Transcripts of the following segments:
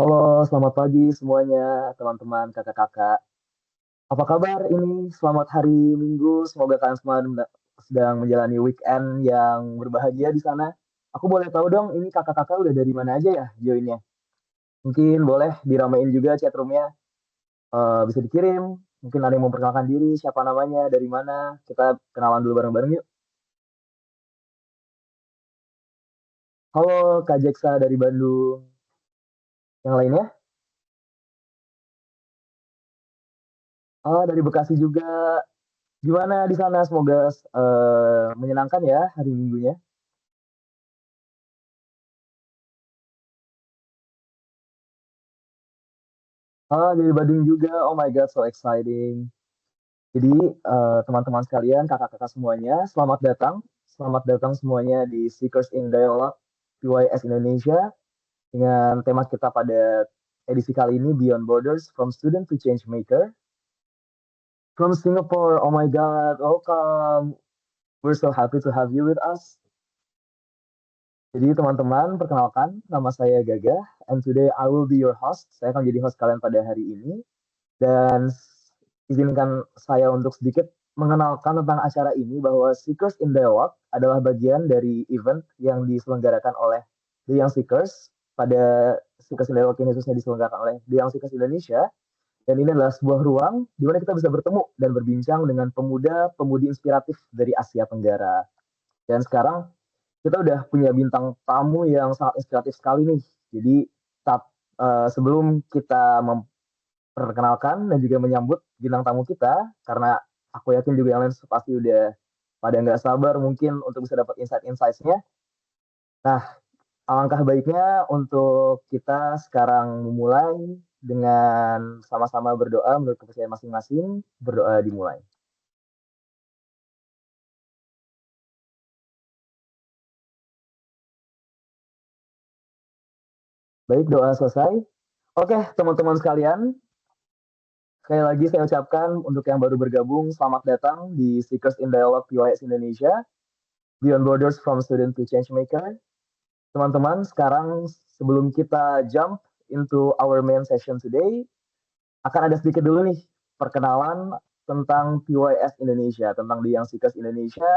Halo, selamat pagi semuanya, teman-teman, kakak-kakak. Apa kabar ini? Selamat hari Minggu. Semoga kalian semua sedang menjalani weekend yang berbahagia di sana. Aku boleh tahu dong, ini kakak-kakak udah dari mana aja ya joinnya? Mungkin boleh diramein juga chat roomnya. Bisa dikirim. Mungkin ada yang memperkenalkan diri, siapa namanya, dari mana. Kita kenalan dulu bareng-bareng yuk. Halo, Kak Jeksa dari Bandung. Yang lainnya? Oh, dari Bekasi juga. Gimana di sana? Semoga menyenangkan ya hari Minggunya. Oh, dari Bandung juga. Oh my God, so exciting. Jadi, teman-teman sekalian, kakak-kakak semuanya, selamat datang. Selamat datang semuanya di Seekers in Dialogue PYS Indonesia dengan tema kita pada edisi kali ini, Beyond Borders, From Student to Change Maker. From Singapore, oh my God, welcome. We're so happy to have you with us. Jadi teman-teman, perkenalkan, nama saya Gagah, and today I will be your host. Saya akan jadi host kalian pada hari ini. Dan izinkan saya untuk sedikit mengenalkan tentang acara ini bahwa Seekers in Dialogue adalah bagian dari event yang diselenggarakan oleh The Young Seekers. Pada Seekers in Dialogue ini khususnya diselenggarakan oleh The Young Seekers Indonesia. Dan ini adalah sebuah ruang di mana kita bisa bertemu dan berbincang dengan pemuda-pemudi inspiratif dari Asia Tenggara. Dan sekarang kita udah punya bintang tamu yang sangat inspiratif sekali nih. Jadi sebelum kita perkenalkan dan juga menyambut bintang tamu kita, karena aku yakin juga yang lain pasti udah pada nggak sabar mungkin untuk bisa dapat insight-insights-nya. Nah, alangkah baiknya untuk kita sekarang memulai dengan sama-sama berdoa menurut kepercayaan masing-masing. Berdoa dimulai. Baik, doa selesai. Oke, teman-teman sekalian, sekali lagi saya ucapkan untuk yang baru bergabung, selamat datang di Seekers in Dialogue PYS Indonesia, Beyond Borders from Student to Changemaker. Teman-teman, sekarang sebelum kita jump into our main session today, akan ada sedikit dulu nih perkenalan tentang PYS Indonesia, tentang The Young Seekers Indonesia,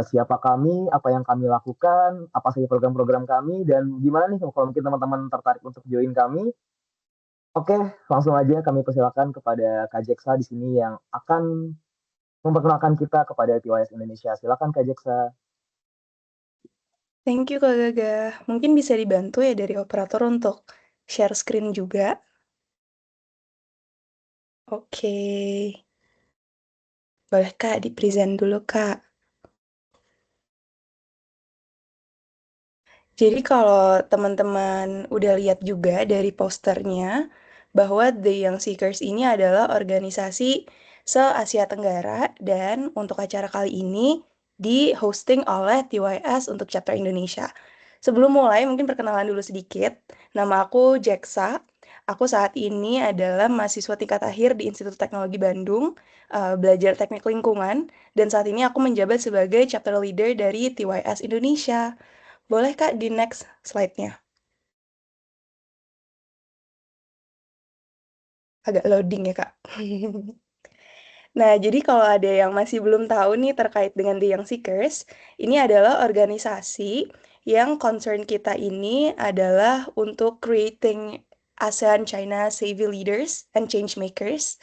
siapa kami, apa yang kami lakukan, apa saja program-program kami, dan gimana nih kalau mungkin teman-teman tertarik untuk join kami. Oke, langsung aja kami persilakan kepada Kak Jeksa di sini yang akan memperkenalkan kita kepada PYS Indonesia. Silakan Kak Jeksa. Thank you Kak Gaga. Mungkin bisa dibantu ya dari operator untuk share screen juga. Oke. Boleh Kak, di-present dulu Kak. Jadi kalau teman-teman udah lihat juga dari posternya, bahwa The Young Seekers ini adalah organisasi se-Asia Tenggara dan untuk acara kali ini di-hosting oleh TYS untuk chapter Indonesia. Sebelum mulai, mungkin perkenalan dulu sedikit. Nama aku Jeksa. Aku saat ini adalah mahasiswa tingkat akhir di Institut Teknologi Bandung, belajar teknik lingkungan, dan saat ini aku menjabat sebagai chapter leader dari TYS Indonesia. Boleh Kak di next slide-nya? Agak loading ya Kak. Nah, jadi kalau ada yang masih belum tahu nih terkait dengan The Young Seekers, ini adalah organisasi yang concern kita ini adalah untuk creating ASEAN China Savvy Leaders and Change Makers.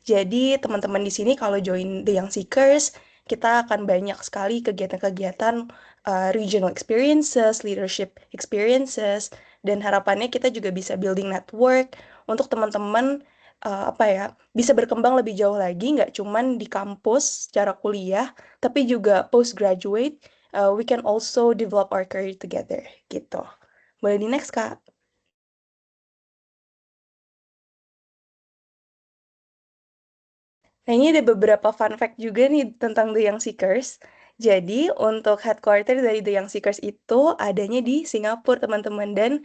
Jadi teman-teman di sini kalau join The Young Seekers, kita akan banyak sekali kegiatan-kegiatan regional experiences, leadership experiences, dan harapannya kita juga bisa building network untuk teman-teman apa ya bisa berkembang lebih jauh lagi, nggak cuman di kampus secara kuliah, tapi juga postgraduate. We can also develop our career together gitu. Boleh di next Kak. Nah, ini ada beberapa fun fact juga nih tentang The Young Seekers. Jadi, untuk headquarter dari The Young Seekers itu adanya di Singapura, teman-teman. Dan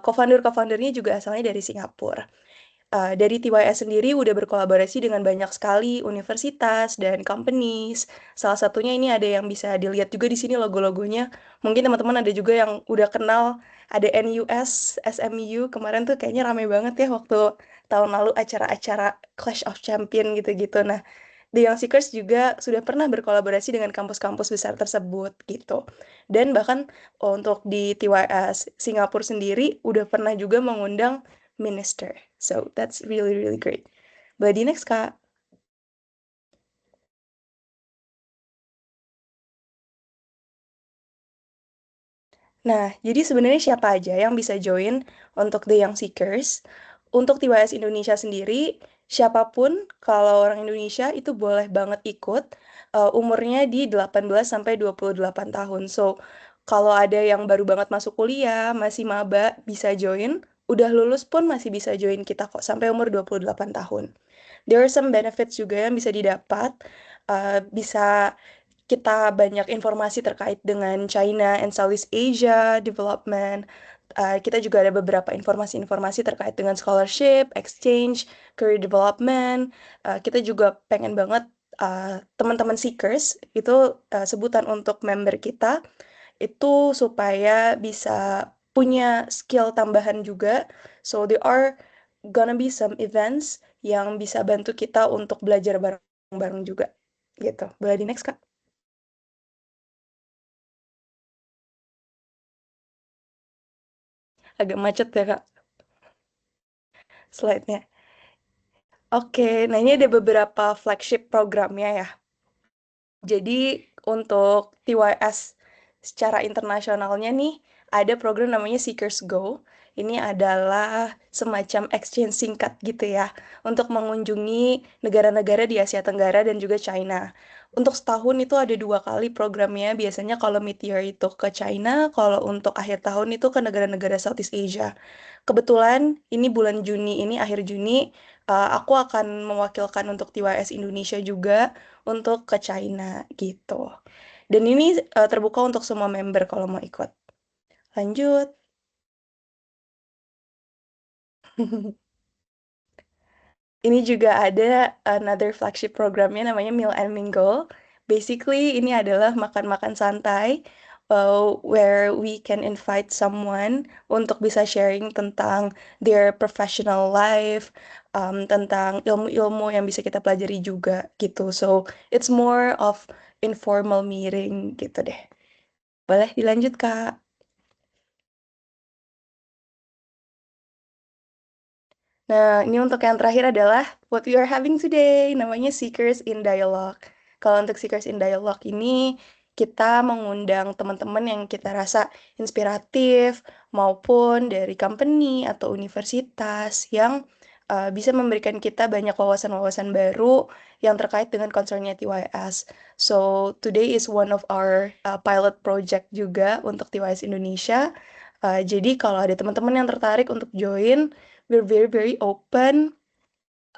co-founder-co-foundernya juga asalnya dari Singapura. dari TYS sendiri udah berkolaborasi dengan banyak sekali universitas dan companies. Salah satunya ini ada yang bisa dilihat juga di sini logo-logonya. Mungkin teman-teman ada juga yang udah kenal, ada NUS, SMU. Kemarin tuh kayaknya rame banget ya waktu tahun lalu acara-acara Clash of Champion gitu-gitu. Nah, The Young Seekers juga sudah pernah berkolaborasi dengan kampus-kampus besar tersebut gitu. Dan bahkan untuk di TYS Singapura sendiri udah pernah juga mengundang minister. So that's really really great. But the next Kak. Nah, jadi sebenarnya siapa aja yang bisa join untuk The Young Seekers? Untuk TYS Indonesia sendiri, siapapun kalau orang Indonesia itu boleh banget ikut, umurnya di 18 sampai 28 tahun. So, kalau ada yang baru banget masuk kuliah, masih maba, bisa join. Udah lulus pun masih bisa join kita kok sampai umur 28 tahun. There are some benefits juga yang bisa didapat. Bisa kita banyak informasi terkait dengan China and Southeast Asia development. Kita juga ada beberapa informasi-informasi terkait dengan scholarship, exchange, career development. Kita juga pengen banget teman-teman seekers itu sebutan untuk member kita itu supaya bisa punya skill tambahan juga. So there are gonna be some events yang bisa bantu kita untuk belajar bareng-bareng juga gitu. Boleh di next Kak? Agak macet ya Kak slide-nya. Oke, nah ini ada beberapa flagship programnya ya. Jadi untuk TYS secara internasionalnya nih ada program namanya Seekers Go. Ini adalah semacam exchange singkat gitu ya untuk mengunjungi negara-negara di Asia Tenggara dan juga China. Untuk setahun itu ada 2 kali programnya. Biasanya kalau mid-year itu ke China, kalau untuk akhir tahun itu ke negara-negara Southeast Asia. Kebetulan ini bulan Juni ini akhir Juni aku akan mewakilkan untuk TYS Indonesia juga untuk ke China gitu. Dan ini terbuka untuk semua member kalau mau ikut. Lanjut. Ini juga ada another flagship programnya namanya Meal and Mingle. Basically ini adalah makan-makan santai where we can invite someone untuk bisa sharing tentang their professional life, tentang ilmu-ilmu yang bisa kita pelajari juga gitu. So it's more of informal meeting gitu deh. Boleh dilanjut Kak. Nah, ini untuk yang terakhir adalah what we are having today, namanya Seekers in Dialogue. Kalau untuk Seekers in Dialogue ini, kita mengundang teman-teman yang kita rasa inspiratif, maupun dari company atau universitas yang bisa memberikan kita banyak wawasan-wawasan baru yang terkait dengan concernnya TYS. So, today is one of our pilot project juga untuk TYS Indonesia. Jadi, kalau ada teman-teman yang tertarik untuk join, we're very very open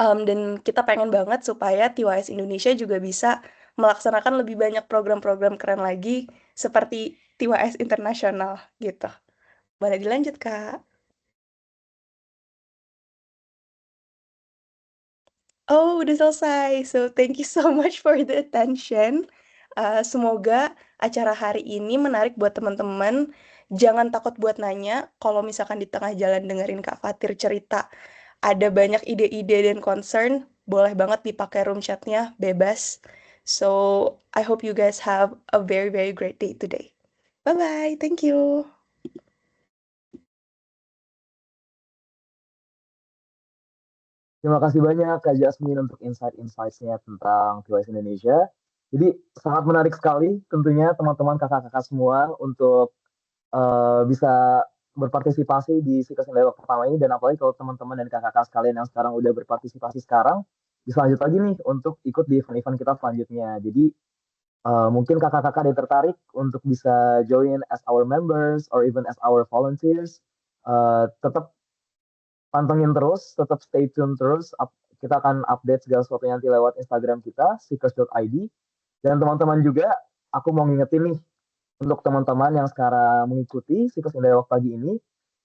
dan kita pengen banget supaya TYS Indonesia juga bisa melaksanakan lebih banyak program-program keren lagi seperti TYS Internasional gitu. Boleh dilanjut, Kak? Oh, udah selesai. So, thank you so much for the attention. Semoga acara hari ini menarik buat teman-teman. Jangan takut buat nanya kalau misalkan di tengah jalan dengerin Kak Fatir cerita ada banyak ide-ide dan concern, boleh banget dipakai room chatnya, bebas. So, I hope you guys have a very, very great day today. Bye-bye, thank you. Terima kasih banyak Kak Jasmine untuk insight-insights-nya tentang TWS Indonesia. Jadi sangat menarik sekali tentunya teman-teman kakak-kakak semua untuk bisa berpartisipasi di Seekers in Dialogue pertama ini, dan apalagi kalau teman-teman dan kakak-kakak sekalian yang sekarang udah berpartisipasi sekarang bisa lanjut lagi nih untuk ikut di event-event kita selanjutnya. Jadi mungkin kakak-kakak yang tertarik untuk bisa join as our members or even as our volunteers, tetap pantengin terus, tetap stay tune terus. Kita akan update segala sesuatunya nanti lewat Instagram kita, seekers.id. Dan teman-teman juga, aku mau ngingetin nih, untuk teman-teman yang sekarang mengikuti Seekers in Dialogue pagi ini,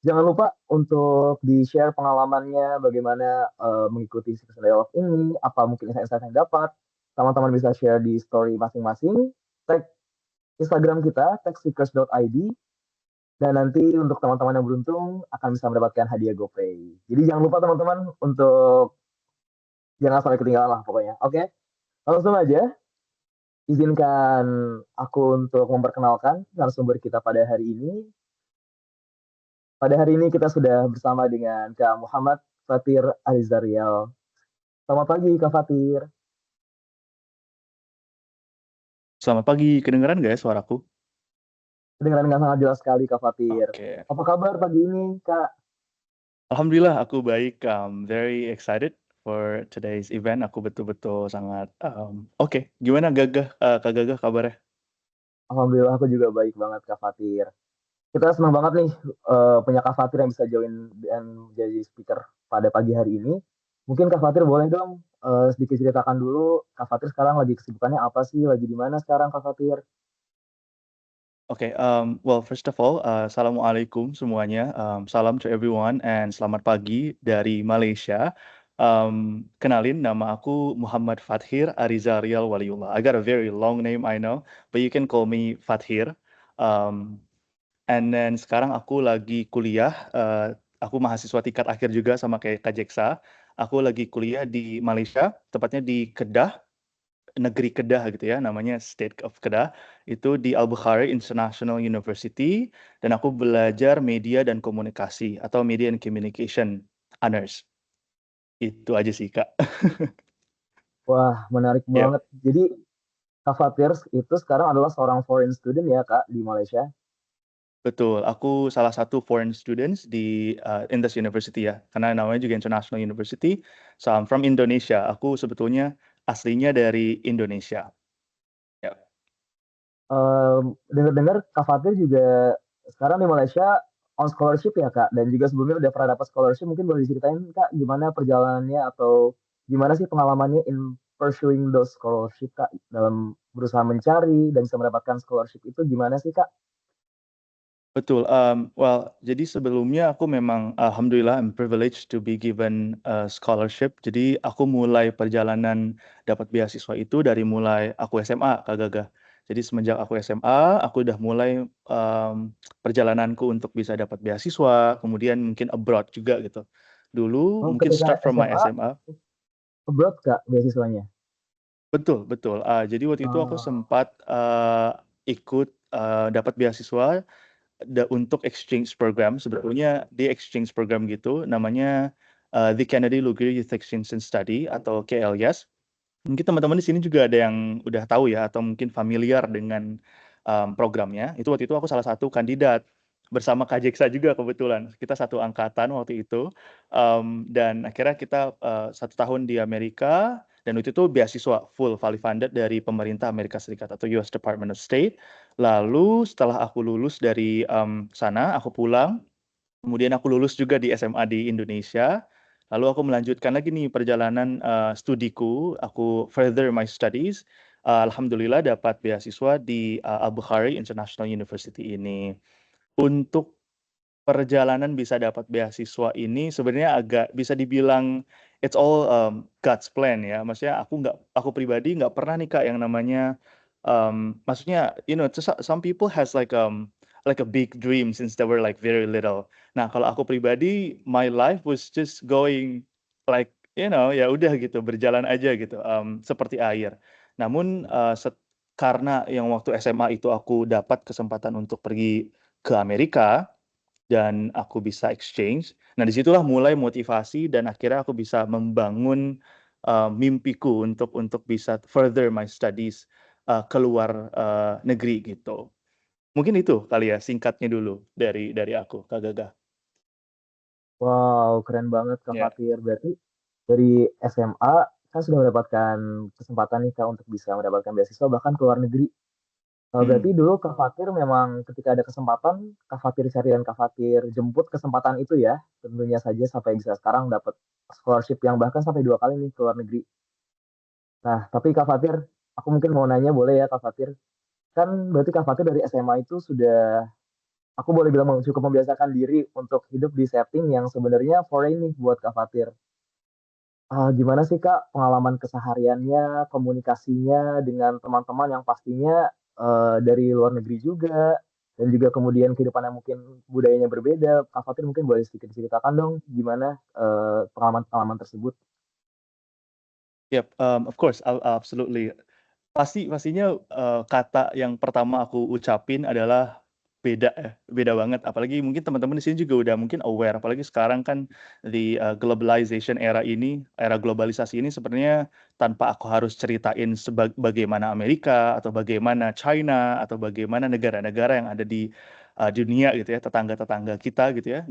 Jangan lupa untuk di-share pengalamannya bagaimana mengikuti Seekers in Dialogue ini, apa mungkin insight-insight yang dapat. Teman-teman bisa share di story masing-masing, tag Instagram kita, tag seekers.id, dan nanti untuk teman-teman yang beruntung akan bisa mendapatkan hadiah GoPay. Jadi jangan lupa teman-teman untuk jangan sampai ketinggalan lah pokoknya. Oke, langsung aja izinkan aku untuk memperkenalkan narasumber kita pada hari ini. Pada hari ini kita sudah bersama dengan Kak Muhammad Fatir Alizarial. Selamat pagi Kak Fatir. Selamat pagi, kedengeran nggak ya suaraku? Kedengaran dengan sangat jelas sekali Kak Fatir. Oke. Apa kabar pagi ini Kak? Alhamdulillah aku baik. Very excited for today's event. Aku betul-betul sangat oke. Gimana Kak Gagah kabarnya? Alhamdulillah aku juga baik banget Kak Fatir. Kita senang banget nih punya Kak Fatir yang bisa join dan jadi speaker pada pagi hari ini. Mungkin Kak Fatir boleh dong sedikit ceritakan dulu Kak Fatir sekarang lagi kesibukannya apa sih? Lagi di mana sekarang Kak Fatir? Oke, well first of all, assalamualaikum semuanya. Salam to everyone and selamat pagi dari Malaysia. Kenalin, nama aku Muhammad Fathir Arizarial Waliullah. I got a very long name, I know, but you can call me Fathir. Um, And then sekarang aku lagi kuliah, aku mahasiswa tingkat akhir juga sama kayak Kak Jeksa. Aku lagi kuliah di Malaysia, tepatnya di Kedah, negeri Kedah gitu ya, namanya State of Kedah. Itu di Al-Bukhari International University, dan aku belajar media dan komunikasi atau media and communication honors. Itu aja sih, Kak. Wah, menarik Ya, banget. Jadi Kak Fatir itu sekarang adalah seorang foreign student ya Kak di Malaysia. betul. Aku salah satu foreign students di Indus University ya, karena namanya juga International University. So I'm from Indonesia. Aku sebetulnya aslinya dari Indonesia. Ya, Dengar-dengar Kak Fatir juga sekarang di Malaysia on scholarship ya Kak, dan juga sebelumnya udah pernah dapat scholarship. Mungkin boleh diceritain Kak gimana perjalanannya atau gimana sih pengalamannya in pursuing those scholarship Kak dalam berusaha mencari dan bisa mendapatkan scholarship itu gimana sih Kak? betul. Well, jadi sebelumnya aku memang alhamdulillah I'm privileged to be given a scholarship. Jadi aku mulai perjalanan dapat beasiswa itu dari mulai aku SMA, Kak Gaga. Jadi semenjak aku SMA, aku udah mulai perjalananku untuk bisa dapat beasiswa, kemudian mungkin abroad juga gitu. Dulu Oh, mungkin ketika start from my SMA SMA. abroad Kak beasiswanya? Betul, betul. Jadi waktu itu aku Oh, sempat ikut dapat beasiswa untuk exchange program. Sebetulnya di exchange program gitu, namanya The Kennedy Luger Youth Exchange and Study atau KLYS. Mungkin teman-teman di sini juga ada yang udah tahu ya, atau mungkin familiar dengan programnya. Itu waktu itu aku salah satu kandidat bersama Kak Jeksa juga kebetulan. Kita satu angkatan waktu itu. Dan akhirnya kita 1 tahun di Amerika, dan waktu itu beasiswa full fully funded dari pemerintah Amerika Serikat atau US Department of State. Lalu setelah aku lulus dari sana, aku pulang. Kemudian aku lulus juga di SMA di Indonesia. Lalu aku melanjutkan lagi nih perjalanan studiku. Aku further my studies. Alhamdulillah dapat beasiswa di Al-Bukhari International University ini. Untuk perjalanan bisa dapat beasiswa ini sebenarnya agak bisa dibilang it's all God's plan ya. Maksudnya aku pribadi nggak pernah nih Kak yang namanya maksudnya some people has like a big dream since they were like very little. Nah, kalau aku pribadi my life was just going like ya udah gitu berjalan aja gitu seperti air. Namun karena yang waktu SMA itu aku dapat kesempatan untuk pergi ke Amerika dan aku bisa exchange. Nah, disitulah mulai motivasi dan akhirnya aku bisa membangun mimpiku untuk bisa further my studies keluar negeri gitu. Mungkin itu kali ya singkatnya dulu dari aku, Kak Gaga. wow, keren banget Kak Ya. Fatir. Berarti dari SMA kan sudah mendapatkan kesempatan nih Kak untuk bisa mendapatkan beasiswa bahkan ke luar negeri. Berarti Hmm. dulu Kak Fatir memang ketika ada kesempatan, Kak Fatir cari dan Kak Fatir jemput kesempatan itu ya. Tentunya saja sampai bisa sekarang dapat scholarship yang bahkan sampai 2 kali nih ke luar negeri. Nah, tapi Kak Fatir, aku mungkin mau nanya boleh ya Kak Fatir? Kan berarti Kak Fatir dari SMA itu sudah aku boleh bilang cukup membiasakan diri untuk hidup di setting yang sebenarnya foreign nih buat Kak Fatir. Gimana sih Kak pengalaman kesehariannya, komunikasinya dengan teman-teman yang pastinya dari luar negeri juga, dan juga kemudian kehidupan yang mungkin budayanya berbeda. Kak Fatir mungkin boleh sedikit diceritakan dong gimana pengalaman-pengalaman tersebut. Yep, of course, absolutely. Pastinya, kata yang pertama aku ucapin adalah beda ya, beda banget. Apalagi mungkin teman-teman di sini juga udah mungkin aware, apalagi sekarang kan di, globalization era ini, era globalisasi ini sebenarnya tanpa aku harus ceritain bagaimana Amerika atau bagaimana China atau bagaimana negara-negara yang ada di, dunia gitu ya, tetangga-tetangga kita gitu ya,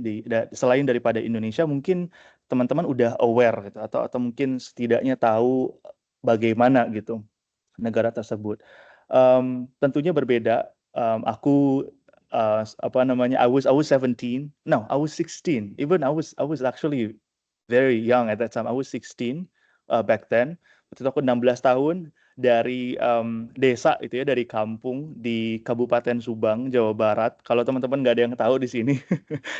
selain daripada Indonesia mungkin teman-teman udah aware gitu atau mungkin setidaknya tahu bagaimana gitu negara tersebut. Tentunya berbeda, aku, apa namanya, I was 17, no, I was 16, even I was actually very young at that time, I was 16, back then. Waktu itu aku 16 tahun dari, desa itu ya, dari kampung di Kabupaten Subang, Jawa Barat. Kalau teman-teman nggak ada yang tahu di sini,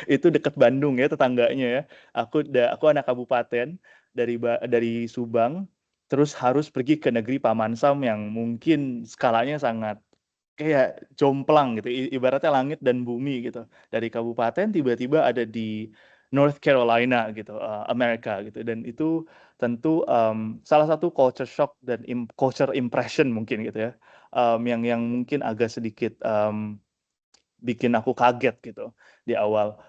itu dekat Bandung ya tetangganya ya. Aku anak kabupaten dari Subang, terus harus pergi ke negeri Paman Sam yang mungkin skalanya sangat kayak jomplang gitu, ibaratnya langit dan bumi gitu. Dari kabupaten tiba-tiba ada di North Carolina gitu, Amerika gitu, dan itu tentu, salah satu culture shock dan culture impression mungkin gitu ya, yang mungkin agak sedikit, bikin aku kaget gitu di awal.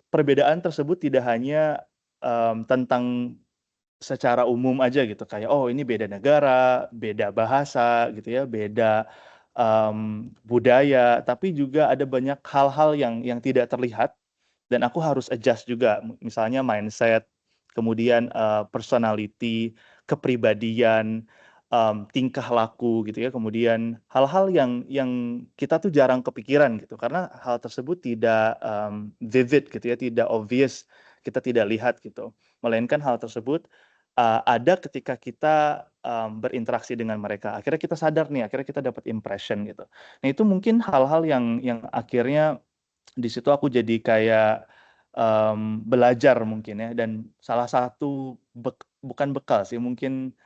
Perbedaan tersebut tidak hanya, tentang secara umum aja gitu kayak, oh ini beda negara, beda bahasa gitu ya, beda, budaya, tapi juga ada banyak hal-hal yang tidak terlihat dan aku harus adjust juga, misalnya mindset, kemudian, personality, kepribadian, tingkah laku gitu ya, kemudian hal-hal yang kita tuh jarang kepikiran gitu, karena hal tersebut tidak, vivid gitu ya, tidak obvious, kita tidak lihat gitu. Melainkan hal tersebut, ada ketika kita, berinteraksi dengan mereka. Akhirnya kita sadar nih, akhirnya kita dapat impression gitu. Nah itu mungkin hal-hal yang akhirnya di situ aku jadi kayak, belajar mungkin ya, dan salah satu bukan bekal sih, mungkin,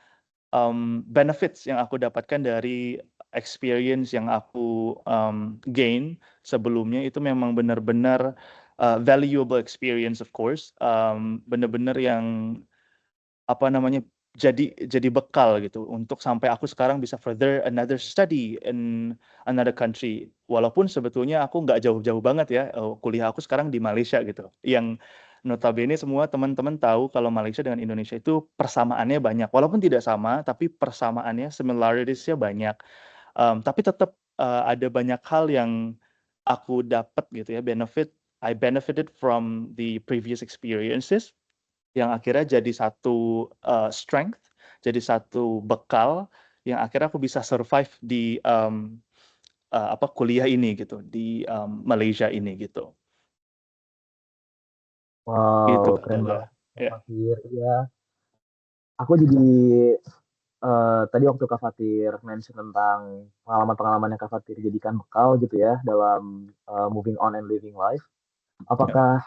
benefits yang aku dapatkan dari experience yang aku, gain sebelumnya itu memang benar-benar, valuable experience of course, benar-benar yang apa namanya, jadi bekal gitu untuk sampai aku sekarang bisa further another study in another country. Walaupun sebetulnya aku nggak jauh-jauh banget ya, kuliah aku sekarang di Malaysia gitu, yang notabene semua teman-teman tahu kalau Malaysia dengan Indonesia itu persamaannya banyak. Walaupun tidak sama, tapi persamaannya, similarities-nya banyak. Tapi tetap, ada banyak hal yang aku dapat gitu ya, I benefited from the previous experiences yang akhirnya jadi satu, strength, jadi satu bekal yang akhirnya aku bisa survive di, kuliah ini gitu, di, Malaysia ini gitu. Gitu Wow, Kak keren Yoga. banget Kak Ya. Fatir. Ya, aku jadi tadi waktu Kak Fatir mention tentang pengalaman-pengalaman yang Kak Fatir jadikan bekal gitu ya dalam moving on and living life. Ya. Apakah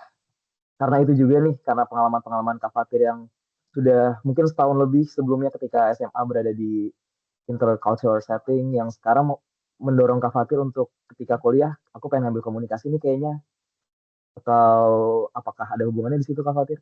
karena itu juga nih, karena pengalaman-pengalaman Kak Fatir yang sudah mungkin setahun lebih sebelumnya ketika SMA berada di intercultural setting yang sekarang mendorong Kak Fatir untuk ketika kuliah, aku pengen ngambil komunikasi nih kayaknya. Atau apakah ada hubungannya di situ Kak Fatir?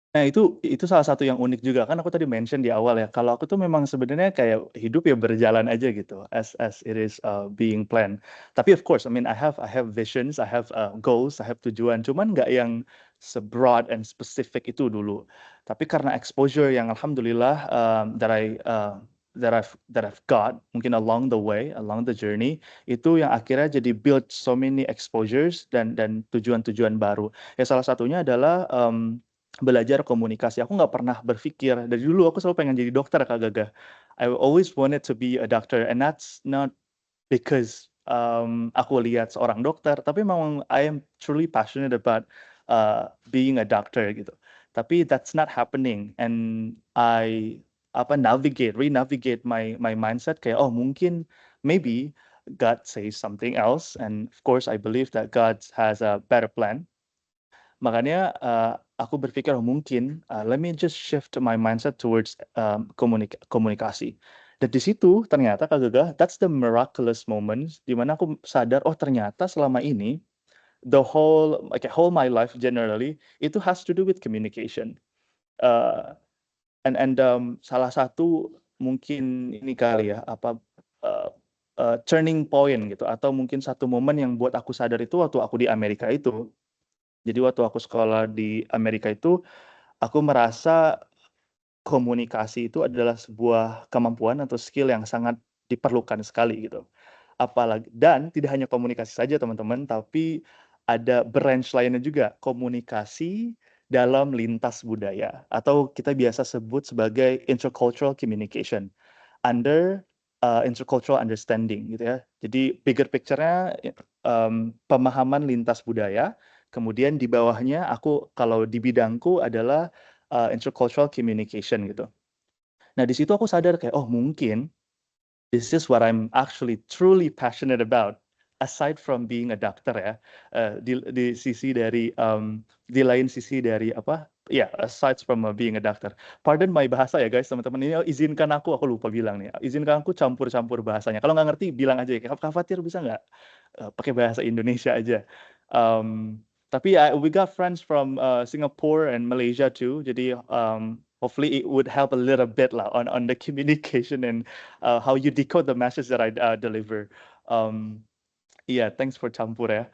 Nah itu salah satu yang unik juga, kan aku tadi mention di awal ya, kalau aku tuh memang sebenarnya kayak hidup ya berjalan aja gitu, as it is, being planned. Tapi of course, I mean I have visions, I have, goals, I have tujuan, cuman nggak yang se-broad and specific itu dulu. Tapi karena exposure yang alhamdulillah, that I've got mungkin along the way, along the journey, itu yang akhirnya jadi build so many exposures dan tujuan-tujuan baru. Ya salah satunya adalah, belajar komunikasi. Aku nggak pernah berpikir, dari dulu aku selalu pengen jadi dokter Kak Gagah. I always wanted to be a doctor and that's not because, aku lihat seorang dokter, tapi memang I am truly passionate about, being a doctor gitu. Tapi that's not happening and I, navigate, re-navigate my mindset kayak, oh mungkin, maybe God says something else, and of course I believe that God has a better plan. Makanya aku berpikir mungkin let me just shift my mindset towards komunikasi. Dan di situ ternyata Kak Gaga, that's the miraculous moments di mana aku sadar ternyata selama ini the whole my life generally itu has to do with communication. Uh, salah satu mungkin ini kali ya uh, turning point gitu atau mungkin satu momen yang buat aku sadar itu waktu aku di Amerika itu. Jadi waktu aku sekolah di Amerika itu, aku merasa komunikasi itu adalah sebuah kemampuan atau skill yang sangat diperlukan sekali gitu. Apalagi dan tidak hanya komunikasi saja teman-teman, tapi ada branch lainnya juga, komunikasi dalam lintas budaya atau kita biasa sebut sebagai intercultural communication under intercultural understanding gitu ya. Jadi bigger picture-nya pemahaman lintas budaya. Kemudian di bawahnya aku kalau di bidangku adalah intercultural communication gitu. Nah di situ aku sadar kayak mungkin this is what I'm actually truly passionate about. Aside from being a doctor ya, di sisi dari di lain sisi dari aside from being a doctor. Pardon my bahasa ya guys, teman-teman ini izinkan aku lupa bilang nih, izinkan aku campur-campur bahasanya. Kalau nggak ngerti bilang aja ya, Kak Fatir bisa nggak pakai bahasa Indonesia aja. Tapi we got friends from Singapore and Malaysia too, jadi hopefully it would help a little bit lah on the communication and how you decode the message that I deliver. Thanks for campur ya.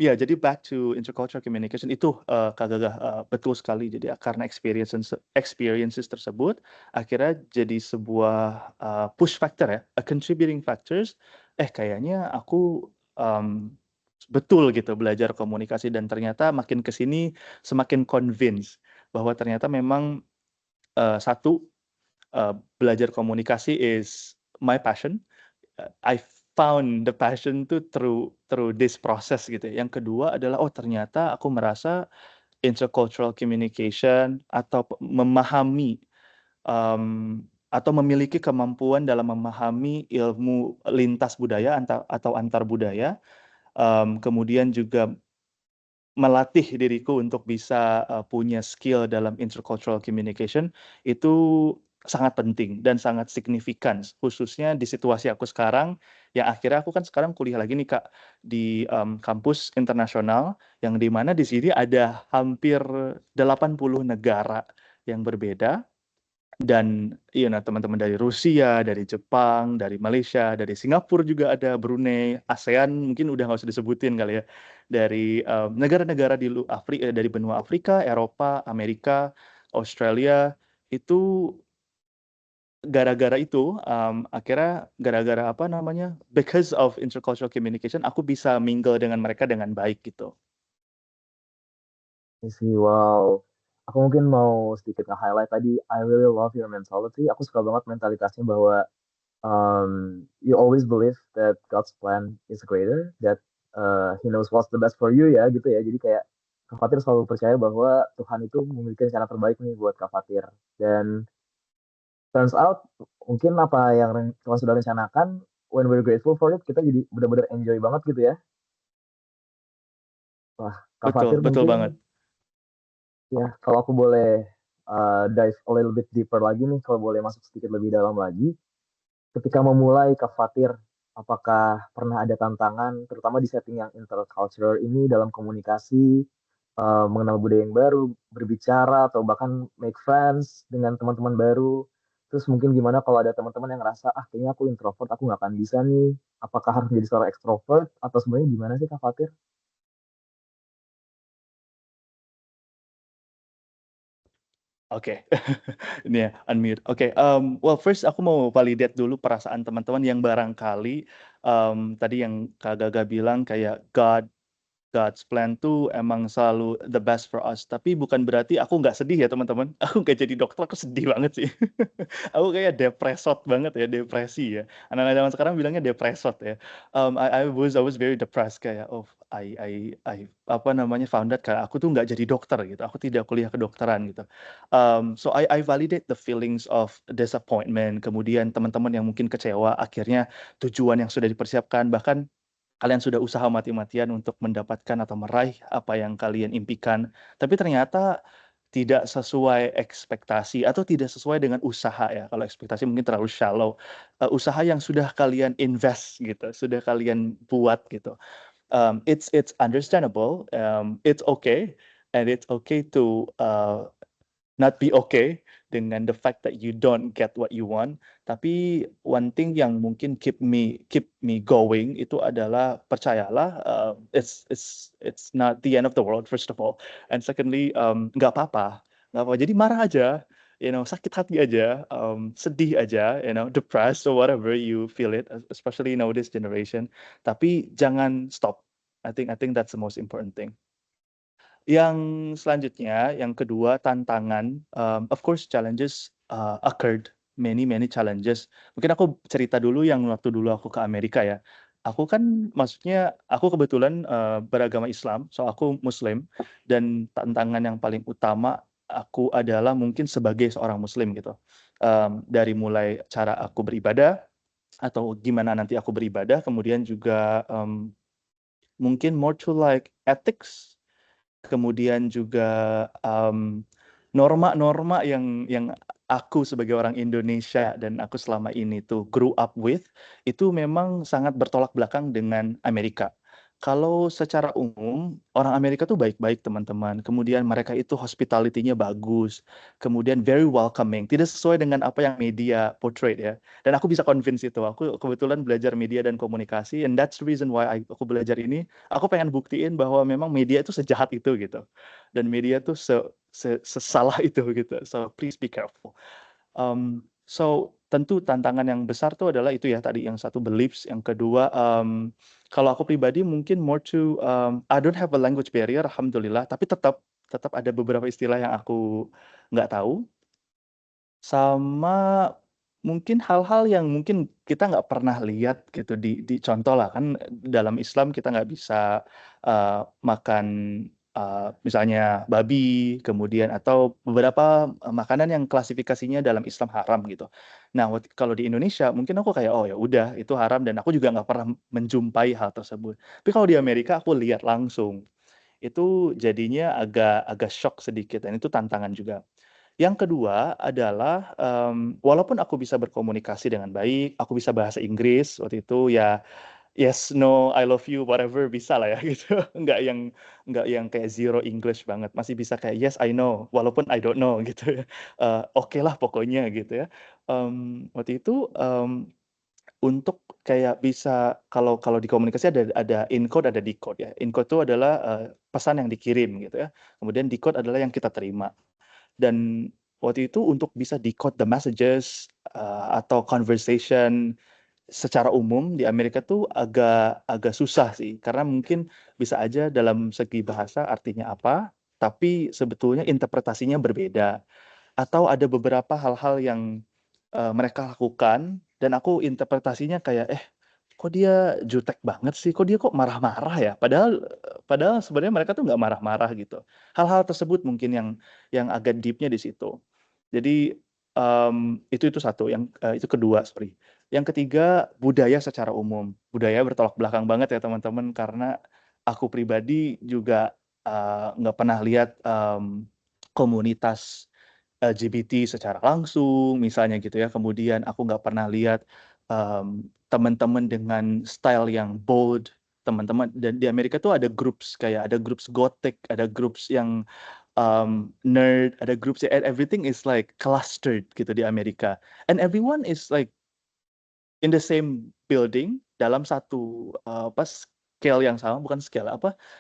Jadi back to intercultural communication itu Kak Gagah betul sekali. Jadi karena experiences tersebut akhirnya jadi sebuah push factor ya, a contributing factors. Kayaknya aku betul gitu belajar komunikasi dan ternyata makin kesini semakin convince bahwa ternyata memang satu belajar komunikasi is my passion. I found the passion tuh through this process gitu. Yang kedua adalah ternyata aku merasa intercultural communication atau memahami atau memiliki kemampuan dalam memahami ilmu lintas budaya atau antar budaya. Kemudian juga melatih diriku untuk bisa punya skill dalam intercultural communication itu sangat penting dan sangat signifikan, khususnya di situasi aku sekarang, yang akhirnya aku kan sekarang kuliah lagi nih Kak, di kampus internasional, yang di mana di sini ada hampir 80 negara yang berbeda, dan teman-teman dari Rusia, dari Jepang, dari Malaysia, dari Singapura juga ada, Brunei, ASEAN mungkin udah nggak usah disebutin kali ya, dari negara-negara dari benua Afrika, Eropa, Amerika, Australia, itu gara-gara itu akhirnya gara-gara because of intercultural communication aku bisa mingle dengan mereka dengan baik gitu. Wow. Aku mungkin mau sedikit nge-highlight tadi, I really love your mentality. Aku suka banget mentalitasnya bahwa you always believe that God's plan is greater, that He knows what's the best for you ya gitu ya. Jadi kayak Kak Fatir selalu percaya bahwa Tuhan itu memiliki rencana terbaik nih buat Kak Fatir. Dan turns out mungkin apa yang Tuhan sudah rencanakan, when we're grateful for it, kita jadi benar-benar enjoy banget gitu ya. Wah, Kak Fatir Betul mungkin banget. ya kalau aku boleh dive a little bit deeper lagi nih, kalau boleh masuk sedikit lebih dalam lagi. Ketika memulai Kak Fatir, apakah pernah ada tantangan, terutama di setting yang intercultural ini dalam komunikasi, mengenal budaya yang baru, berbicara, atau bahkan make friends dengan teman-teman baru? Terus mungkin gimana kalau ada teman-teman yang ngerasa, kayaknya aku introvert, aku nggak akan bisa nih. Apakah harus jadi seorang extrovert, atau sebenarnya gimana sih Kak Fatir? Oke, ini ya unmute. Oke, well first aku mau validate dulu perasaan teman-teman yang barangkali tadi yang Kak Gaga bilang kayak God God's plan tuh emang selalu the best for us. Tapi bukan berarti aku nggak sedih ya teman-teman. Aku nggak jadi dokter, aku sedih banget sih. Aku kayak depresot banget ya, depresi ya. Anak-anak zaman sekarang bilangnya depresot ya. I was very depressed kayak I apa namanya found out kayak aku tuh nggak jadi dokter gitu. Aku tidak kuliah kedokteran gitu. So I validate the feelings of disappointment. Kemudian teman-teman yang mungkin kecewa akhirnya tujuan yang sudah dipersiapkan bahkan kalian sudah usaha mati-matian untuk mendapatkan atau meraih apa yang kalian impikan, tapi ternyata tidak sesuai ekspektasi atau tidak sesuai dengan usaha ya. Kalau ekspektasi mungkin terlalu shallow. Usaha yang sudah kalian invest gitu, sudah kalian buat gitu. It's understandable, it's okay, and it's okay to not be okay dengan the fact that you don't get what you want. Tapi one thing yang mungkin keep me going itu adalah percayalah, it's not the end of the world first of all, and secondly nggak apa-apa, nggak apa. Jadi marah aja, sakit hati aja, sedih aja, depressed or whatever you feel it, especially nowadays generation. Tapi jangan stop. I think that's the most important thing. Yang selanjutnya, yang kedua tantangan, of course challenges occurred, many challenges. Mungkin aku cerita dulu yang waktu dulu aku ke Amerika ya. Aku kan maksudnya aku kebetulan beragama Islam, so aku Muslim dan tantangan yang paling utama aku adalah mungkin sebagai seorang Muslim gitu. Dari mulai cara aku beribadah atau gimana nanti aku beribadah, kemudian juga mungkin more to like ethics. Kemudian juga, norma-norma yang aku sebagai orang Indonesia dan aku selama ini tuh grew up with, itu memang sangat bertolak belakang dengan Amerika. Kalau secara umum, orang Amerika tuh baik-baik teman-teman, kemudian mereka itu hospitality-nya bagus, kemudian very welcoming, tidak sesuai dengan apa yang media portray ya, dan aku bisa convince itu. Aku kebetulan belajar media dan komunikasi, and that's the reason why aku belajar ini. Aku pengen buktiin bahwa memang media itu sejahat itu gitu. Dan media tuh sesalah itu gitu. So please be careful. So tentu tantangan yang besar tuh adalah itu ya tadi yang satu beliefs, yang kedua kalau aku pribadi mungkin more to I don't have a language barrier alhamdulillah, tapi tetap ada beberapa istilah yang aku nggak tahu. Sama mungkin hal-hal yang mungkin kita nggak pernah lihat gitu di contoh lah kan dalam Islam kita nggak bisa makan misalnya babi, kemudian atau beberapa makanan yang klasifikasinya dalam Islam haram gitu. Nah, kalau di Indonesia mungkin aku kayak oh ya udah itu haram dan aku juga nggak pernah menjumpai hal tersebut. Tapi kalau di Amerika aku lihat langsung. Itu jadinya agak agak shock sedikit dan itu tantangan juga. Yang kedua adalah, walaupun aku bisa berkomunikasi dengan baik, aku bisa bahasa Inggris waktu itu ya, yes, no, I love you, whatever bisa lah ya gitu. Nggak yang kayak zero English banget, masih bisa kayak yes, I know, walaupun I don't know gitu ya. Oke lah pokoknya gitu ya. Waktu itu, untuk kayak bisa kalau kalau di komunikasi ada encode, ada decode ya. Encode itu adalah, pesan yang dikirim gitu ya, kemudian decode adalah yang kita terima. Dan waktu itu untuk bisa decode the messages, atau conversation secara umum di Amerika tuh agak agak susah sih, karena mungkin bisa aja dalam segi bahasa artinya apa, tapi sebetulnya interpretasinya berbeda. Atau ada beberapa hal-hal yang, mereka lakukan dan aku interpretasinya kayak, kok dia jutek banget sih, kok dia kok marah-marah ya? Padahal padahal sebenarnya mereka tuh nggak marah-marah gitu. Hal-hal tersebut mungkin yang agak deep-nya di situ. Jadi, itu satu, itu kedua, sorry. Yang ketiga, budaya secara umum. Budaya bertolak belakang banget ya teman-teman, karena aku pribadi juga, nggak pernah lihat, komunitas LGBT secara langsung misalnya gitu ya, kemudian aku nggak pernah lihat, teman-teman dengan style yang bold, teman-teman dan di Amerika tuh ada groups kayak ada groups gothic, ada groups yang, nerd, ada groups and everything is like clustered gitu di Amerika, and everyone is like in the same building dalam satu, scale yang sama, bukan scale,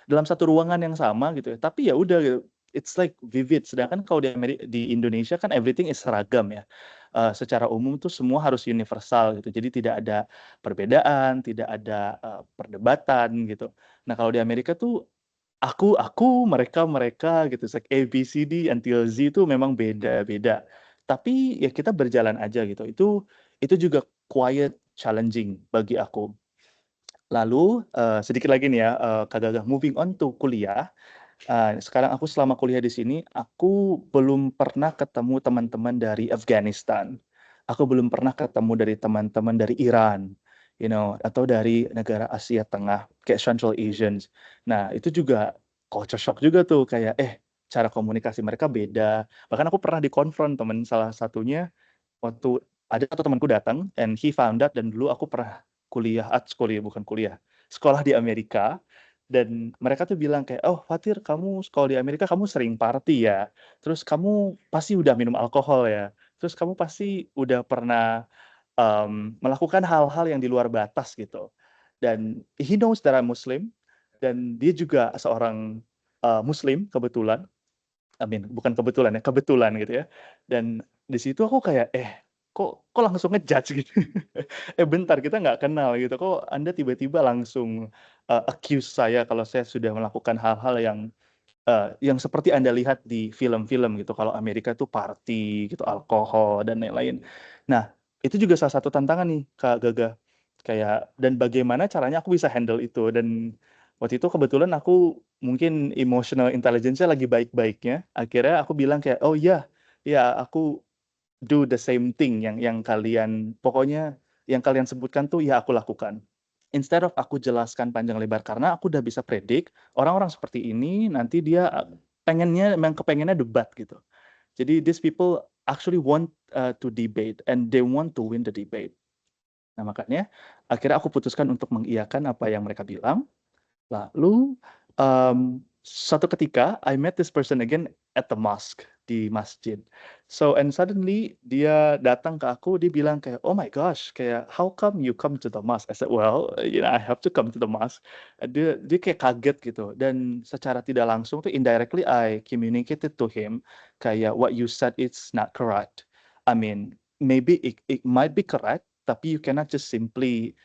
dalam satu ruangan yang sama gitu ya, tapi ya udah gitu, it's like vivid. Sedangkan kalau di Indonesia kan everything is seragam ya, secara umum tuh semua harus universal gitu, jadi tidak ada perbedaan, tidak ada, perdebatan gitu. Nah kalau di Amerika tuh mereka gitu. It's like A, B, C, D until Z itu memang beda-beda. Tapi ya kita berjalan aja gitu. Itu juga quiet challenging bagi aku. Lalu sedikit lagi nih ya, Kak Gaga, moving on to kuliah. Sekarang aku selama kuliah di sini, aku belum pernah ketemu teman-teman dari Afghanistan. Aku belum pernah ketemu dari teman-teman dari Iran, atau dari negara Asia Tengah, kayak Central Asians. Nah, itu juga culture shock juga tuh, kayak, cara komunikasi mereka beda. Bahkan aku pernah dikonfront teman salah satunya, waktu ada satu temanku datang, and he found out, dan dulu aku pernah kuliah, art school ya, bukan kuliah, sekolah di Amerika, dan mereka tuh bilang kayak, "Oh, Fatir, kamu sekolah di Amerika, kamu sering party ya? Terus kamu pasti udah minum alkohol ya? Terus kamu pasti udah pernah melakukan hal-hal yang di luar batas," gitu. Dan he knows that I'm Muslim, dan dia juga seorang Muslim kebetulan. Bukan kebetulan ya, kebetulan gitu ya. Dan di situ aku kayak, kok langsung ngejudge gitu. Bentar, kita nggak kenal gitu, kok Anda tiba-tiba langsung accuse saya kalau saya sudah melakukan hal-hal yang seperti Anda lihat di film-film gitu, kalau Amerika tuh party gitu, alkohol dan lain-lain. Nah, itu juga salah satu tantangan nih, Kak Gaga. Kayak, dan bagaimana caranya aku bisa handle itu. Dan waktu itu kebetulan aku mungkin emotional intelligence-nya lagi baik-baiknya. Akhirnya aku bilang kayak, "Oh iya, ya aku do the same thing yang kalian, pokoknya yang kalian sebutkan tuh ya aku lakukan." Instead of aku jelaskan panjang lebar, karena aku udah bisa predik orang-orang seperti ini nanti dia memang kepengennya debat gitu. Jadi these people actually want to debate, and they want to win the debate. Nah, makanya akhirnya aku putuskan untuk mengiyakan apa yang mereka bilang. Lalu, suatu ketika I met this person again at the mosque, di masjid. So, and suddenly dia datang ke aku, dia bilang kayak, "Oh my gosh, kayak how come you come to the mosque?" I said, "Well, I have to come to the mosque." Dia kayak kaget gitu, dan secara tidak langsung tuh indirectly I communicated to him kayak, "What you said is not correct. I mean, maybe it might be correct, tapi you cannot just simply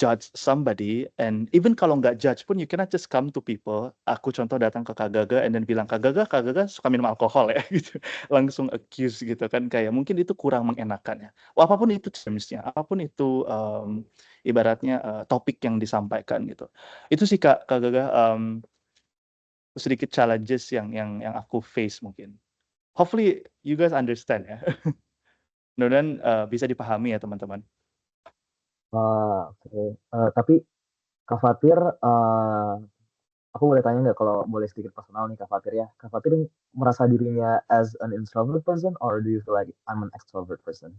judge somebody, and even kalau nggak judge pun you cannot just come to people." Aku contoh datang ke Kak Gaga and then bilang, Kak Gaga suka minum alkohol ya," gitu. Langsung accuse gitu kan, kayak mungkin itu kurang mengenakan ya. Apapun itu terms-nya, apapun itu, ibaratnya, topik yang disampaikan gitu. Itu sih Kak Gaga, sedikit challenges yang aku face mungkin. Hopefully you guys understand ya. Mudah-mudahan, bisa dipahami ya teman-teman. Oke. Tapi Kak Fatir, aku boleh tanya nggak kalau boleh sedikit personal nih Kak Fatir ya. Kak Fatir merasa dirinya as an introvert person or do you feel like I'm an extrovert person?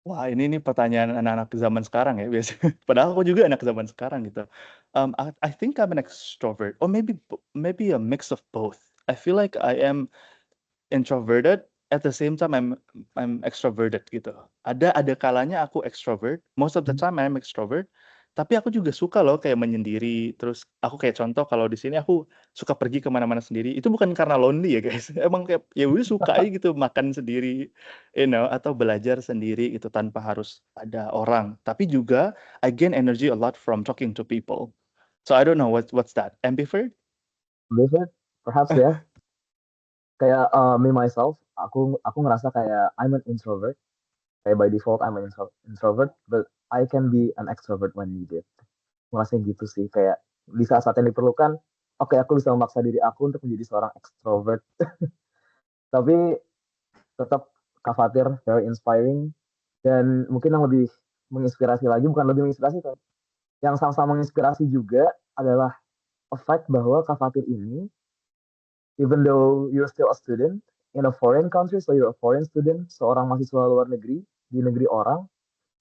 Wah, ini pertanyaan anak-anak zaman sekarang ya biasanya. Padahal aku juga anak zaman sekarang gitu. I think I'm an extrovert, or maybe a mix of both. I feel like I am introverted, at the same time I'm extroverted gitu. Ada kalanya aku extrovert, most of the time I'm extrovert, tapi aku juga suka loh kayak menyendiri. Terus aku kayak contoh kalau di sini aku suka pergi ke mana-mana sendiri. Itu bukan karena lonely ya guys. Emang kayak ya udah suka aja gitu makan sendiri, atau belajar sendiri gitu tanpa harus ada orang. Tapi juga I gain energy a lot from talking to people. So I don't know what's that. Ambivert? Ambivert, perhaps ya. Kayak me myself, aku ngerasa kayak I'm an introvert. Kayak by default I'm an introvert, but I can be an extrovert when needed. Ngerasa gitu sih, kayak di saat-saat yang diperlukan, oke aku bisa memaksa diri aku untuk menjadi seorang extrovert. Tapi tetap Kak Fatir very inspiring, dan mungkin yang lebih menginspirasi lagi, bukan lebih menginspirasi, yang sama-sama menginspirasi juga adalah fact bahwa Kak Fatir ini, even though you're still a student in a foreign country, so you're a foreign student, seorang mahasiswa luar negeri di negeri orang,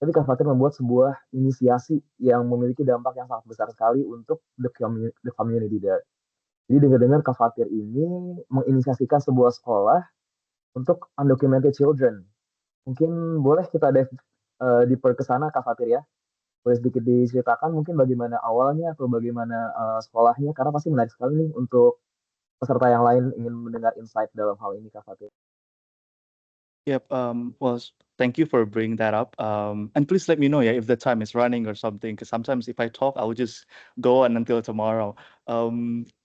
tapi Kak Fatir membuat sebuah inisiasi yang memiliki dampak yang sangat besar sekali untuk the community there. Jadi dengar-dengar Kak Fatir ini menginisiasikan sebuah sekolah untuk undocumented children. Mungkin boleh kita deeper ke sana Kak Fatir ya. Boleh sedikit diceritakan mungkin bagaimana awalnya atau bagaimana sekolahnya, karena pasti menarik sekali nih untuk peserta yang lain ingin mendengar insight dalam hal ini Kak Fatir. Yep. Well, thank you for bringing that up. And please let me know, yeah, if the time is running or something. Because sometimes if I talk, I will just go on until tomorrow.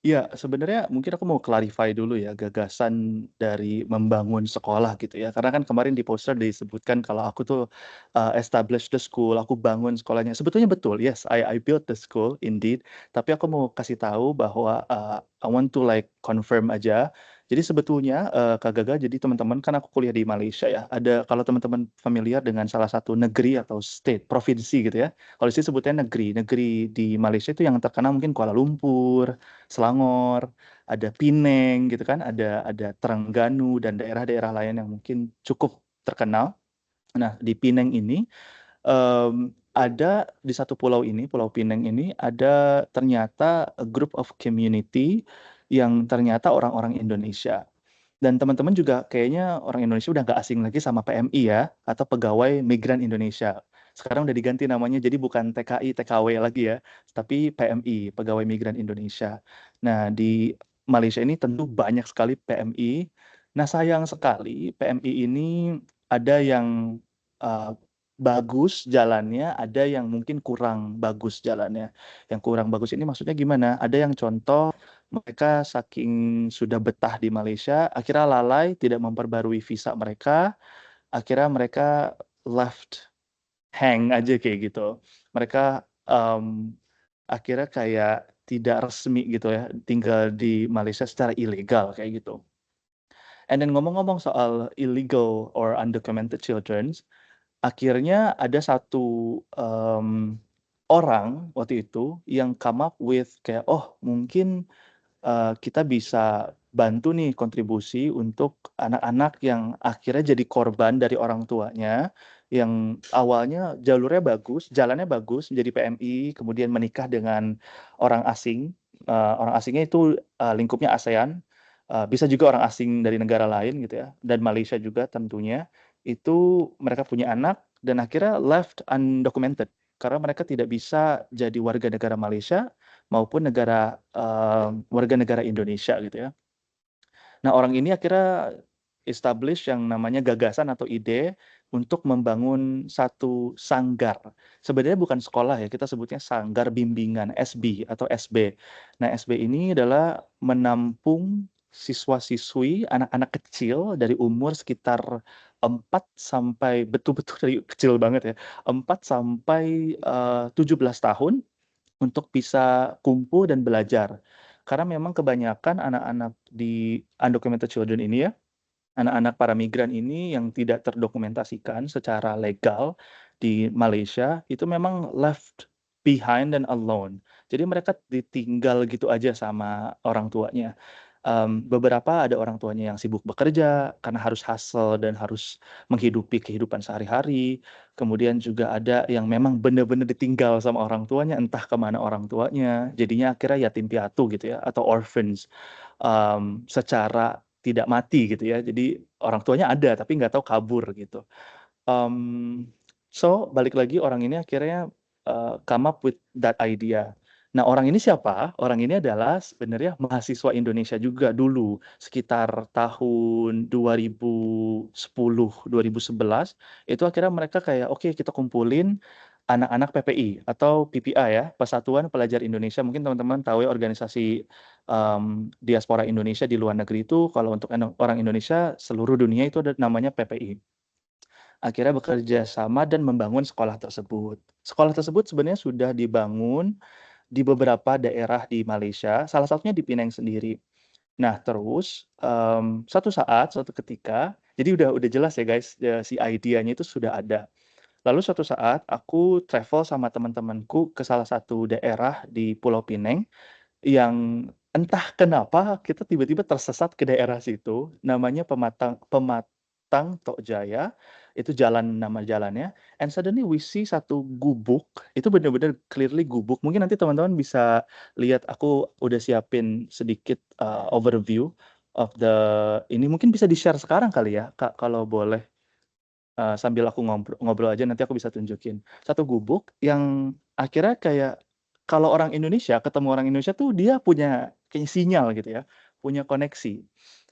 Ya, sebenarnya mungkin aku mau clarify dulu ya gagasan dari membangun sekolah gitu ya. Karena kan kemarin di poster disebutkan kalau aku tuh establish the school, aku bangun sekolahnya. Sebetulnya betul, yes, I built the school indeed. Tapi aku mau kasih tahu bahwa I want to like confirm aja. Jadi sebetulnya Kak Gaga, jadi teman-teman kan aku kuliah di Malaysia ya. Ada kalau teman-teman familiar dengan salah satu negeri atau state, provinsi gitu ya. Kalau di sini sebutnya negeri. Negeri di Malaysia itu yang terkenal mungkin Kuala Lumpur, Selangor, ada Penang gitu kan, ada Terengganu dan daerah-daerah lain yang mungkin cukup terkenal. Nah, di Penang ini ada di satu pulau ini, Pulau Pinang ini, ada ternyata a group of community yang ternyata orang-orang Indonesia. Dan teman-teman juga kayaknya orang Indonesia udah nggak asing lagi sama PMI ya, atau Pegawai Migran Indonesia. Sekarang udah diganti namanya, jadi bukan TKI, TKW lagi ya, tapi PMI, Pegawai Migran Indonesia. Nah, di Malaysia ini tentu banyak sekali PMI. Nah, sayang sekali PMI ini ada yang uh, bagus jalannya, ada yang mungkin kurang bagus jalannya. Yang kurang bagus ini maksudnya gimana? Ada yang contoh mereka saking sudah betah di Malaysia, akhirnya lalai tidak memperbarui visa mereka, akhirnya mereka left hang aja kayak gitu. Mereka akhirnya kayak tidak resmi gitu ya, tinggal di Malaysia secara ilegal kayak gitu. And then ngomong-ngomong soal illegal or undocumented children, akhirnya ada satu orang waktu itu yang come up with kayak, oh mungkin kita bisa bantu nih kontribusi untuk anak-anak yang akhirnya jadi korban dari orang tuanya, yang awalnya jalurnya bagus, jalannya bagus, menjadi PMI, kemudian menikah dengan orang asing. Orang asingnya itu lingkupnya ASEAN, bisa juga orang asing dari negara lain gitu ya, dan Malaysia juga tentunya. Itu mereka punya anak dan akhirnya left undocumented karena mereka tidak bisa jadi warga negara Malaysia maupun warga negara Indonesia gitu ya. Nah, orang ini akhirnya establish yang namanya gagasan atau ide untuk membangun satu sanggar. Sebenarnya bukan sekolah ya, kita sebutnya sanggar bimbingan, SB atau SB. Nah, SB ini adalah menampung siswa-siswi, anak-anak kecil dari umur sekitar 4 sampai betul-betul dari kecil banget ya, 4 sampai 17 tahun untuk bisa kumpul dan belajar. Karena memang kebanyakan anak-anak di undocumented children ini ya, anak-anak para migran ini yang tidak terdokumentasikan secara legal di Malaysia, itu memang left behind dan alone. Jadi mereka ditinggal gitu aja sama orang tuanya. Beberapa ada orang tuanya yang sibuk bekerja karena harus hustle dan harus menghidupi kehidupan sehari-hari. Kemudian juga ada yang memang benar-benar ditinggal sama orang tuanya, entah kemana orang tuanya. Jadinya akhirnya yatim piatu gitu ya, atau orphans secara tidak mati gitu ya. Jadi orang tuanya ada tapi nggak tahu kabur gitu. So balik lagi orang ini akhirnya come up with that idea. Nah, orang ini siapa? Orang ini adalah sebenarnya mahasiswa Indonesia juga dulu, sekitar tahun 2010, 2011, itu akhirnya mereka kayak, oke kita kumpulin anak-anak PPI atau PPA ya, Persatuan Pelajar Indonesia. Mungkin teman-teman tahu ya organisasi diaspora Indonesia di luar negeri itu, kalau untuk orang Indonesia seluruh dunia itu ada namanya PPI. Akhirnya bekerja sama dan membangun sekolah tersebut. Sekolah tersebut sebenarnya sudah dibangun di beberapa daerah di Malaysia, salah satunya di Penang sendiri. Nah, terus suatu ketika, jadi udah jelas ya guys, si idenya itu sudah ada. Lalu suatu saat aku travel sama teman-temanku ke salah satu daerah di Pulau Pinang yang entah kenapa kita tiba-tiba tersesat ke daerah situ, namanya Pematang Tok Jaya, itu nama jalannya, and suddenly we see satu gubuk, itu benar-benar clearly gubuk. Mungkin nanti teman-teman bisa lihat, aku udah siapin sedikit overview of ini mungkin bisa di-share sekarang kali ya, Kak, kalau boleh. Sambil aku ngobrol aja nanti aku bisa tunjukin. Satu gubuk yang akhirnya kayak kalau orang Indonesia ketemu orang Indonesia tuh dia punya kayak sinyal gitu ya, punya koneksi.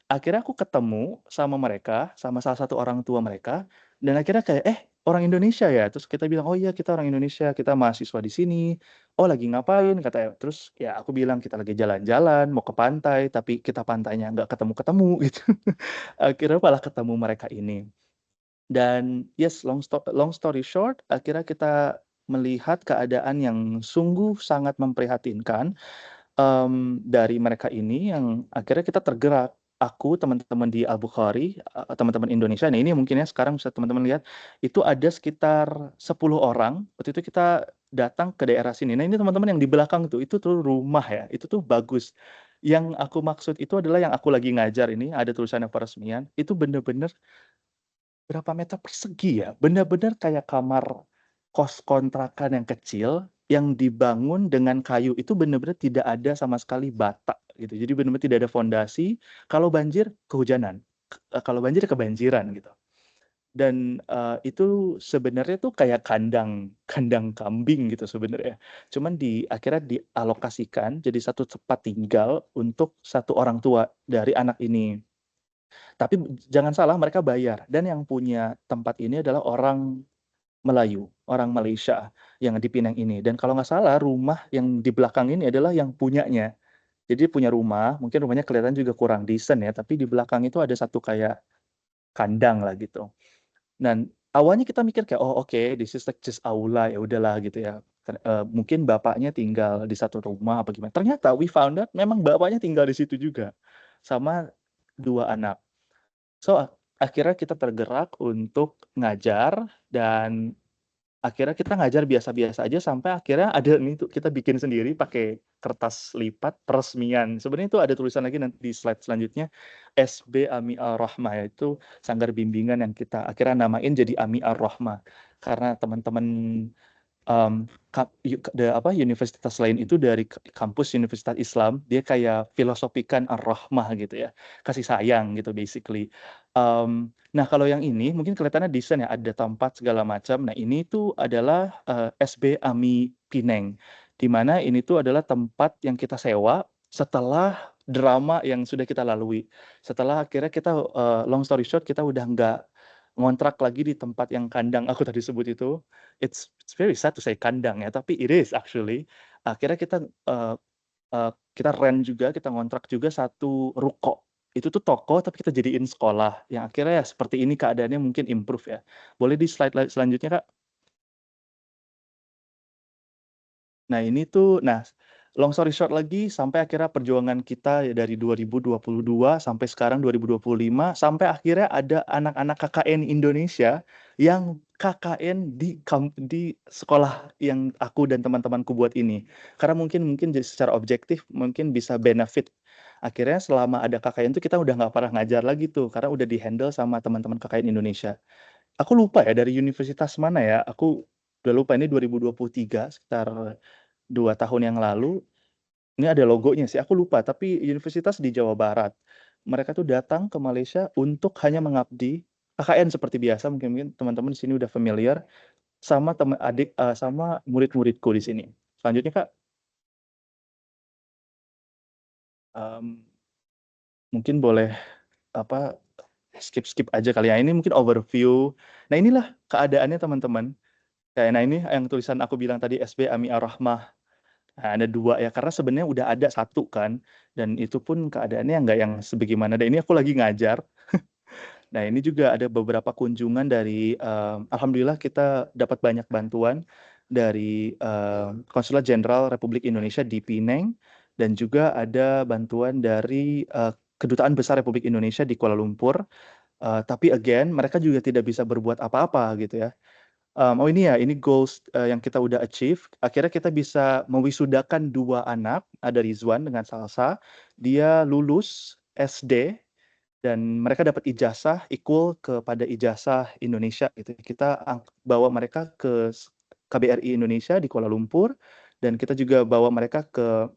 akhirnya aku ketemu sama mereka, sama salah satu orang tua mereka, dan akhirnya kayak, orang Indonesia ya? Terus kita bilang, "Oh iya kita orang Indonesia, kita mahasiswa di sini." "Oh lagi ngapain?" Katanya. Terus ya aku bilang, "Kita lagi jalan-jalan, mau ke pantai, tapi kita pantainya nggak ketemu-ketemu," gitu. Akhirnya malah ketemu mereka ini. Dan yes, long story short, akhirnya kita melihat keadaan yang sungguh sangat memprihatinkan, dari mereka ini yang akhirnya kita tergerak. Aku, teman-teman di Al-Bukhari, teman-teman Indonesia, nah ini mungkin ya sekarang bisa teman-teman lihat, itu ada sekitar 10 orang, waktu itu kita datang ke daerah sini. Nah ini teman-teman yang di belakang tuh, itu tuh rumah ya, itu tuh bagus. Yang aku maksud itu adalah yang aku lagi ngajar ini, ada tulisannya peresmian, itu bener-bener berapa meter persegi ya, bener-bener kayak kamar kos kontrakan yang kecil, yang dibangun dengan kayu, itu bener-bener tidak ada sama sekali bata gitu. Jadi bener-bener tidak ada fondasi, kalau banjir kehujanan, kalau banjir kebanjiran gitu. Dan, itu sebenarnya tuh kayak kandang kandang kambing gitu sebenarnya. Cuman akhirnya dialokasikan jadi satu tempat tinggal untuk satu orang tua dari anak ini. Tapi jangan salah mereka bayar dan yang punya tempat ini adalah orang Melayu, orang Malaysia yang di Pinang ini dan kalau nggak salah rumah yang di belakang ini adalah yang punyanya. Jadi dia punya rumah, mungkin rumahnya kelihatan juga kurang decent ya, tapi di belakang itu ada satu kayak kandang lah gitu. Dan awalnya kita mikir kayak, "Oh oke, this is like just aula, ya udahlah," gitu ya. Mungkin bapaknya tinggal di satu rumah apa gimana. Ternyata we found out memang bapaknya tinggal di situ juga, sama 2 anak. So, akhirnya kita tergerak untuk ngajar dan akhirnya kita ngajar biasa-biasa aja sampai akhirnya ada nih tuh kita bikin sendiri pakai kertas lipat peresmian. Sebenarnya itu ada tulisan lagi nanti di slide selanjutnya, SB Ami Ar-Rahmah, yaitu sanggar bimbingan yang kita akhirnya namain jadi Ami Ar-Rahmah. Karena teman-teman universitas lain itu dari kampus Universitas Islam, dia kayak filosofikan ar-rahmah gitu ya, kasih sayang gitu basically. Nah kalau yang ini mungkin kelihatannya desain ya, ada tempat segala macam. Nah ini tuh adalah, SB Ami Pineng, di mana ini tuh adalah tempat yang kita sewa setelah drama yang sudah kita lalui. Setelah akhirnya kita, long story short kita udah nggak ngontrak lagi di tempat yang kandang aku tadi sebut itu. It's very sad to say kandang ya, tapi it is actually. Akhirnya kita rent juga, kita ngontrak juga satu ruko. Itu tuh toko tapi kita jadiin sekolah, yang akhirnya ya seperti ini keadaannya mungkin improve ya. Boleh di slide selanjutnya, Kak? Nah ini tuh long story short lagi sampai akhirnya perjuangan kita ya dari 2022 sampai sekarang 2025, sampai akhirnya ada anak-anak KKN Indonesia yang KKN di sekolah yang aku dan teman-temanku buat ini. Karena mungkin secara objektif mungkin bisa benefit. Akhirnya selama ada KKN itu kita udah nggak pernah ngajar lagi tuh, karena udah di-handle sama teman-teman KKN Indonesia. Aku lupa ya dari universitas mana ya, aku udah lupa ini 2023 sekitar 2 tahun yang lalu, ini ada logonya sih, aku lupa, tapi universitas di Jawa Barat. Mereka tuh datang ke Malaysia untuk hanya mengabdi, KKN seperti biasa, mungkin mungkin teman-teman di sini udah familiar, sama sama murid-muridku di sini. Selanjutnya, Kak, mmm, mungkin boleh, apa, skip-skip aja kali ya, ini mungkin overview. Nah inilah keadaannya teman-teman, nah ini yang tulisan aku bilang tadi SB Ami Ar-Rahmah. Nah, ada 2 ya, karena sebenarnya udah ada 1 kan, dan itu pun keadaannya nggak yang sebagaimana dan ini aku lagi ngajar. Nah, ini juga ada beberapa kunjungan dari, alhamdulillah kita dapat banyak bantuan dari, Konsulat Jenderal Republik Indonesia di Penang, dan juga ada bantuan dari, Kedutaan Besar Republik Indonesia di Kuala Lumpur, tapi again mereka juga tidak bisa berbuat apa-apa gitu ya. Oh ini ya, ini goals, yang kita udah achieve, akhirnya kita bisa mewisudakan 2 anak, ada Rizwan dengan Salsa, dia lulus SD dan mereka dapat ijazah equal kepada ijazah Indonesia gitu. Kita bawa mereka ke KBRI Indonesia di Kuala Lumpur dan kita juga bawa mereka ke,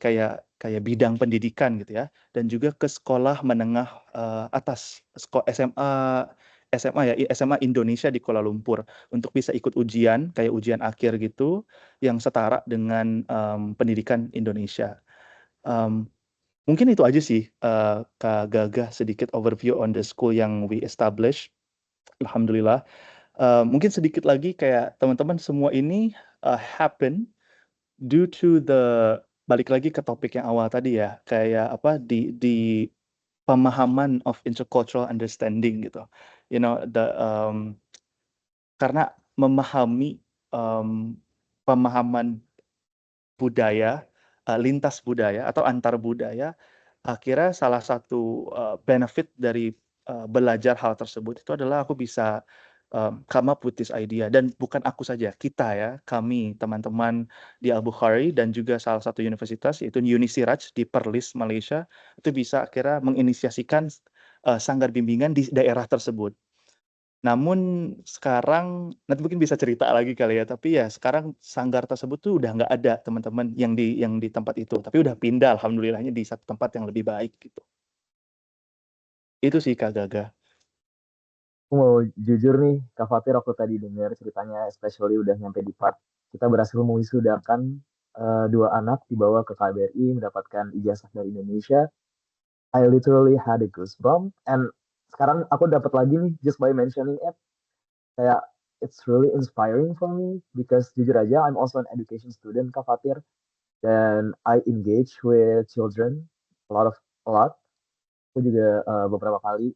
kayak kayak bidang pendidikan gitu ya, dan juga ke sekolah menengah, atas, SMA ya, SMA Indonesia di Kuala Lumpur, untuk bisa ikut ujian, kayak ujian akhir gitu, yang setara dengan, pendidikan Indonesia. Mmm Mungkin itu aja sih, Kak Gagah, sedikit overview on the school yang we establish. Alhamdulillah. Mungkin sedikit lagi kayak teman-teman semua ini happen due to balik lagi ke topik yang awal tadi ya, kayak apa di pemahaman of intercultural understanding gitu. You know, karena memahami pemahaman budaya, lintas budaya atau antar budaya, akhirnya salah satu benefit dari belajar hal tersebut itu adalah aku bisa come up with this idea, dan bukan aku saja, kita ya, kami teman-teman di Al-Bukhari dan juga salah satu universitas yaitu Unisiraj di Perlis, Malaysia, itu bisa akhirnya menginisiasikan sanggar bimbingan di daerah tersebut. Namun sekarang nanti mungkin bisa cerita lagi kali ya, tapi ya sekarang sanggar tersebut tuh udah nggak ada teman-teman yang di tempat itu, tapi udah pindah alhamdulillahnya di satu tempat yang lebih baik gitu. Itu sih Kak Gaga. Aku mau jujur nih, Kak Fatir, aku tadi dengar ceritanya, especially udah nyampe di part kita berhasil mewisudakan dua anak dibawa ke KBRI mendapatkan ijazah dari Indonesia. I literally had a goosebump, and sekarang aku dapat lagi nih just by mentioning it. Kayak it's really inspiring for me because jujur aja I'm also an education student, Kak Fatir, dan I engage with children a lot. Aku juga beberapa kali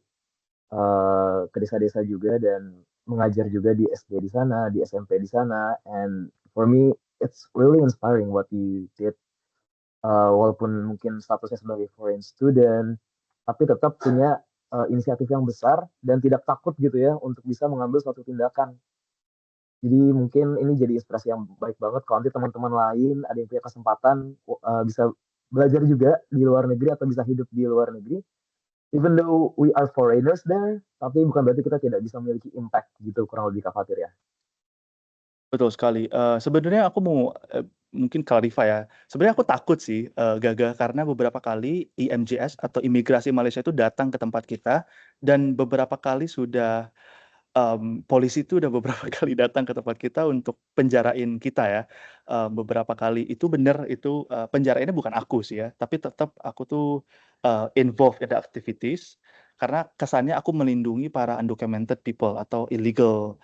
ke desa-desa juga dan mengajar juga di SD di sana, di SMP di sana, and for me it's really inspiring what you did. Walaupun mungkin statusnya sebagai foreign student, tapi tetap punya inisiatif yang besar dan tidak takut gitu ya untuk bisa mengambil suatu tindakan. Jadi mungkin ini jadi inspirasi yang baik banget kalau nanti teman-teman lain ada yang punya kesempatan bisa belajar juga di luar negeri atau bisa hidup di luar negeri. Even though we are foreigners there, tapi bukan berarti kita tidak bisa memiliki impact gitu, kurang lebih Kak Fatir ya. Betul sekali. Sebenarnya aku mau mungkin clarify ya. Sebenarnya aku takut sih, Gaga, karena beberapa kali IMJS atau Imigrasi Malaysia itu datang ke tempat kita, dan beberapa kali sudah polisi itu udah beberapa kali datang ke tempat kita untuk penjarain kita ya. Beberapa kali itu benar, itu penjarainnya bukan aku sih ya, tapi tetap aku tuh involved in the activities karena kesannya aku melindungi para undocumented people atau illegal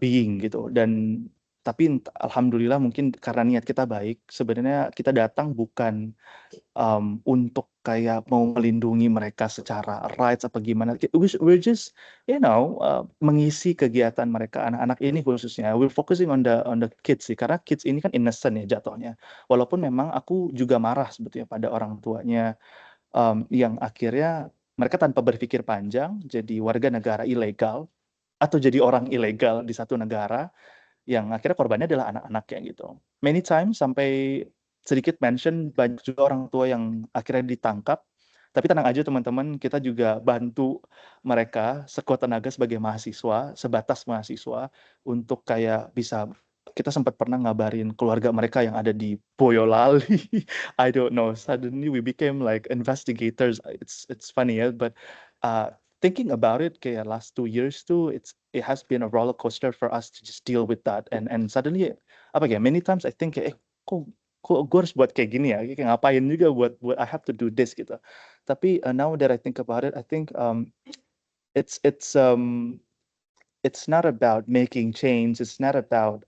being gitu. Dan tapi alhamdulillah mungkin karena niat kita baik, sebenarnya kita datang bukan untuk kayak mau melindungi mereka secara rights apa gimana. We're just, mengisi kegiatan mereka, anak-anak ini khususnya. We're focusing on the kids sih, karena kids ini kan innocent ya jatuhnya. Walaupun memang aku juga marah sebetulnya pada orang tuanya, yang akhirnya mereka tanpa berpikir panjang jadi warga negara ilegal atau jadi orang ilegal di satu negara, yang akhirnya korbannya adalah anak-anaknya gitu. Many times sampai sedikit mention banyak juga orang tua yang akhirnya ditangkap. Tapi tenang aja teman-teman, kita juga bantu mereka sekuat tenaga sebagai mahasiswa, sebatas mahasiswa, untuk kayak bisa, kita sempat pernah ngabarin keluarga mereka yang ada di Boyolali. I don't know, suddenly we became like investigators. It's funny ya, but thinking about it, kayak last 2 years tuh, it has been a roller coaster for us to just deal with that, and suddenly apa ya, many times I think kayak kok gue harus buat kayak gini ya, kayak ngapain juga buat I have to do this gitu. Tapi now that I think about it, I think it's it's um it's not about making change, it's not about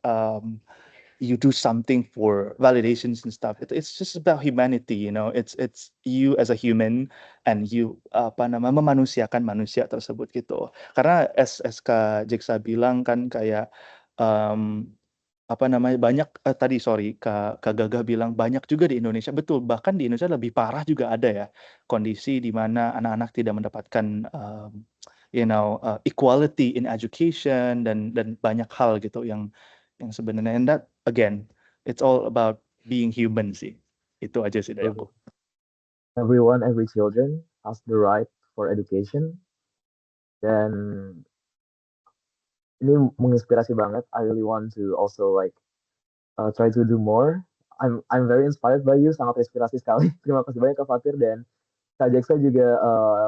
you do something for validations and stuff. It's just about humanity, it's you as a human, and you apa namanya, memanusiakan manusia tersebut gitu. Karena as Kak Jeksa bilang kan kayak um, apa namanya, banyak tadi sorry Kak Gagah bilang banyak juga di Indonesia, betul, bahkan di Indonesia lebih parah juga ada ya, kondisi di mana anak-anak tidak mendapatkan equality in education, dan banyak hal gitu yang sebenarnya, and that again, it's all about being human sih. Itu aja sih dari aku. Everyone, every children has the right for education, dan ini menginspirasi banget. I really want to also like try to do more. I'm very inspired by you, sangat inspirasi sekali. Terima kasih banyak Kak Fatir, dan Kak Jeksa juga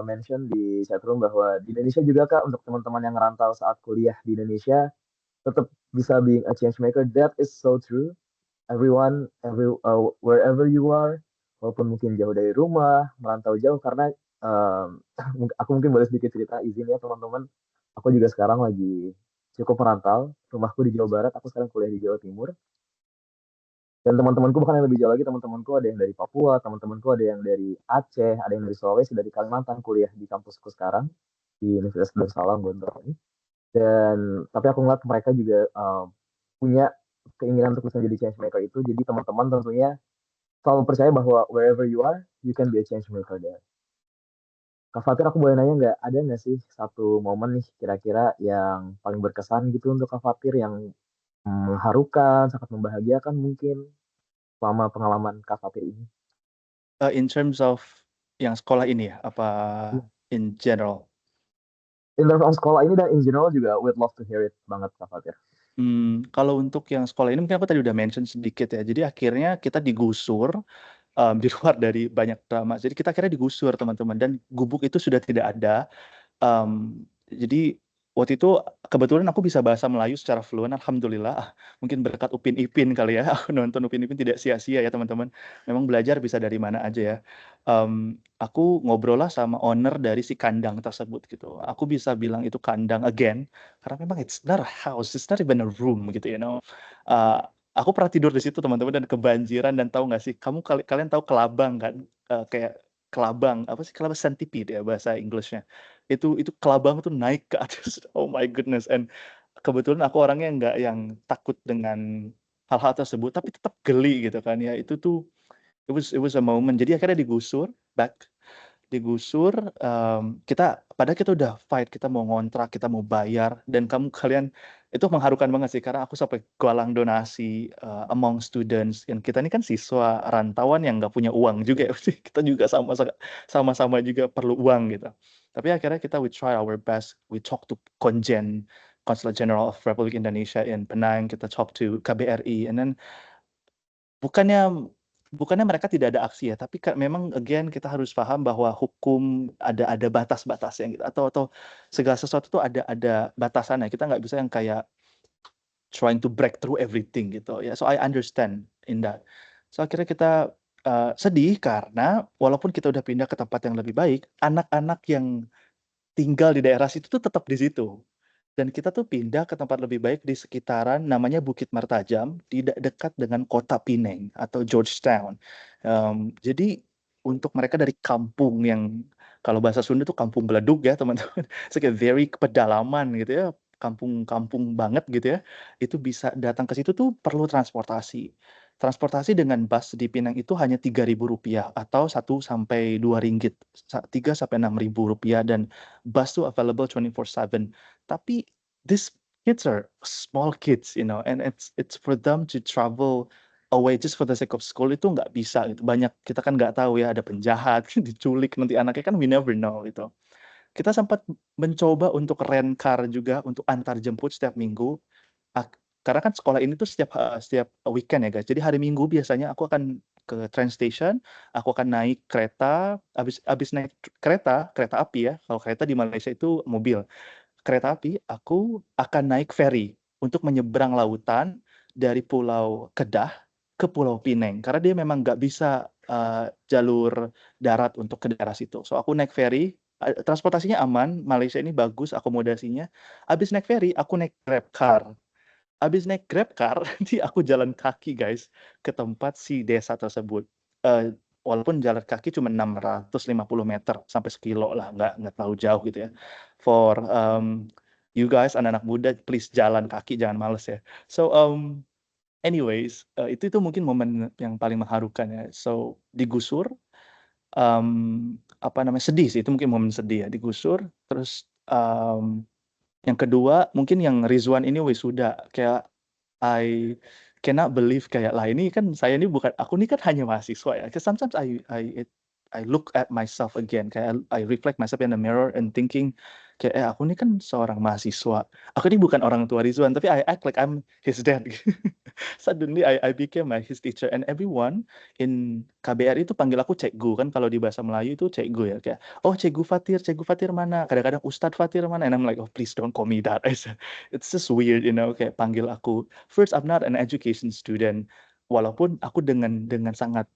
mention di chatroom bahwa di Indonesia juga Kak, untuk teman-teman yang ngerantau saat kuliah di Indonesia tetap bisa being a change maker. That is so true. Everyone, wherever you are, walaupun mungkin jauh dari rumah, merantau jauh karena aku mungkin boleh sedikit cerita izin ya teman-teman. Aku juga sekarang lagi cukup merantau. Rumahku di Jawa Barat, aku sekarang kuliah di Jawa Timur. Dan teman-temanku bahkan yang lebih jauh lagi, teman-temanku ada yang dari Papua, teman-temanku ada yang dari Aceh, ada yang dari Sulawesi, dari Kalimantan kuliah di kampusku sekarang di Universitas Darussalam Gondang ini. Dan tapi aku ngeliat mereka juga punya keinginan untuk bisa jadi change maker itu. Jadi teman-teman tentunya selalu percaya bahwa wherever you are, you can be a change maker there. Kak Fatir, aku boleh nanya nggak, ada nggak sih satu momen nih kira-kira yang paling berkesan gitu untuk Kak Fatir yang mengharukan, sangat membahagiakan mungkin selama pengalaman Kak Fatir ini? In terms of yang sekolah ini ya, apa Iya. in general? In terms of sekolah ini dan in general juga, we'd love to hear it banget Kak Fatir. Kalau untuk yang sekolah ini mungkin aku tadi udah mention sedikit ya. Jadi akhirnya kita digusur di luar dari banyak drama. Jadi kita akhirnya digusur teman-teman dan gubuk itu sudah tidak ada. Jadi waktu itu kebetulan aku bisa bahasa Melayu secara fluent, alhamdulillah. Mungkin berkat Upin Ipin kali ya. Aku nonton Upin Ipin tidak sia-sia ya teman-teman. Memang belajar bisa dari mana aja ya. Aku ngobrol lah sama owner dari si kandang tersebut gitu. Aku bisa bilang itu kandang again karena memang it's not a house, it's not even a room gitu, you know. Aku pernah tidur di situ teman-teman dan kebanjiran dan tahu nggak sih, kalian tahu kelabang kan? Kayak kelabang apa sih, kelabang centipede ya bahasa Inggrisnya. Itu kelabang tuh naik ke atas. Oh my goodness. And kebetulan aku orangnya nggak yang takut dengan hal-hal tersebut, tapi tetap geli gitu kan ya. Itu tuh it was a moment. Jadi akhirnya digusur, padahal kita udah fight, kita mau ngontrak, kita mau bayar, dan kalian itu mengharukan banget sih karena aku sampai galang donasi among students. Dan kita ini kan siswa rantauan yang nggak punya uang juga ya. Kita juga sama-sama juga perlu uang gitu. Tapi akhirnya we try our best. We talk to Konjen, Consulate General of Republik Indonesia in Penang. Kita talk to KBRI, and then bukannya mereka tidak ada aksi ya, tapi memang again kita harus paham bahwa hukum ada batas-batasnya gitu, atau segala sesuatu tuh ada batasannya. Kita nggak bisa yang kayak trying to break through everything gitu ya. So I understand in that. So akhirnya kita sedih karena walaupun kita udah pindah ke tempat yang lebih baik, anak-anak yang tinggal di daerah situ tuh tetap di situ. Dan kita tuh pindah ke tempat lebih baik di sekitaran namanya Bukit Martajam, tidak dekat dengan kota Pineng atau Georgetown. Jadi untuk mereka dari kampung yang kalau bahasa Sunda tuh kampung beledug ya teman-teman, kayak very pedalaman gitu ya, kampung-kampung banget gitu ya, itu bisa datang ke situ tuh perlu transportasi. Transportasi dengan bus di Pinang itu hanya Rp3.000 atau 1 sampai 2 ringgit, 3 sampai 6 ribu rupiah, dan bus tuh available 24/7. Tapi these kids are small kids, you know, and it's for them to travel away just for the sake of school itu nggak bisa gitu. Banyak kita kan nggak tahu ya, ada penjahat, diculik nanti anaknya, kan we never know gitu. Kita sempat mencoba untuk rent car juga untuk antar jemput setiap minggu. Karena kan sekolah ini tuh setiap weekend ya guys. Jadi hari Minggu biasanya aku akan ke train station, aku akan naik kereta, habis naik kereta api ya. Kalau kereta di Malaysia itu mobil. Kereta api, aku akan naik ferry untuk menyeberang lautan dari Pulau Kedah ke Pulau Pineng. Karena dia memang nggak bisa jalur darat untuk ke daerah situ. So aku naik ferry, transportasinya aman, Malaysia ini bagus akomodasinya. Habis naik ferry, aku naik Grab car. Habis naik Grab car, nanti aku jalan kaki guys ke tempat si desa tersebut. Walaupun jalan kaki cuma 650 meter sampai 1 kilo lah, nggak terlalu jauh gitu ya. For you guys, anak-anak muda, please jalan kaki, jangan males ya. So anyways, itu mungkin momen yang paling mengharukan ya. So digusur, sedih sih, itu mungkin momen sedih ya, digusur. Terus yang kedua mungkin yang Rizwan ini wisuda, kayak I cannot believe, kayak lah ini kan aku ini kan hanya mahasiswa ya. Cause sometimes I look at myself again, kayak I reflect myself in the mirror and thinking kayak aku ini kan seorang mahasiswa. Aku ini bukan orang tua Rizwan, tapi I act like I'm his dad. Suddenly I became his teacher, and everyone in KBRI itu panggil aku cikgu kan, kalau di bahasa Melayu itu cikgu ya, kayak oh cikgu Fatir mana? Kadang-kadang Ustadz Fatir mana? And I'm like, oh please don't call me that. It's just weird, you know, kayak panggil aku. First, I'm not an education student. Walaupun aku dengan sangat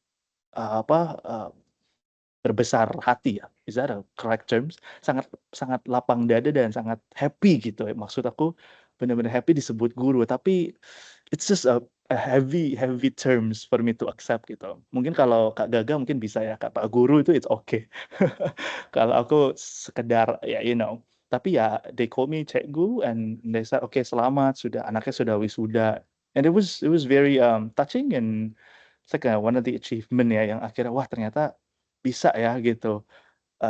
berbesar hati ya, is that a correct terms? Sangat sangat lapang dada dan sangat happy gitu ya. Maksud aku benar-benar happy disebut guru, tapi it's just a heavy heavy terms for me to accept gitu. Mungkin kalau Kak Gaga mungkin bisa ya, kata guru itu it's okay. Kalau aku sekedar ya tapi ya they call me cikgu and they said okay, selamat sudah anaknya sudah wisuda. And it was very touching, and it's like one of the achievement ya yang akhirnya wah ternyata bisa ya gitu,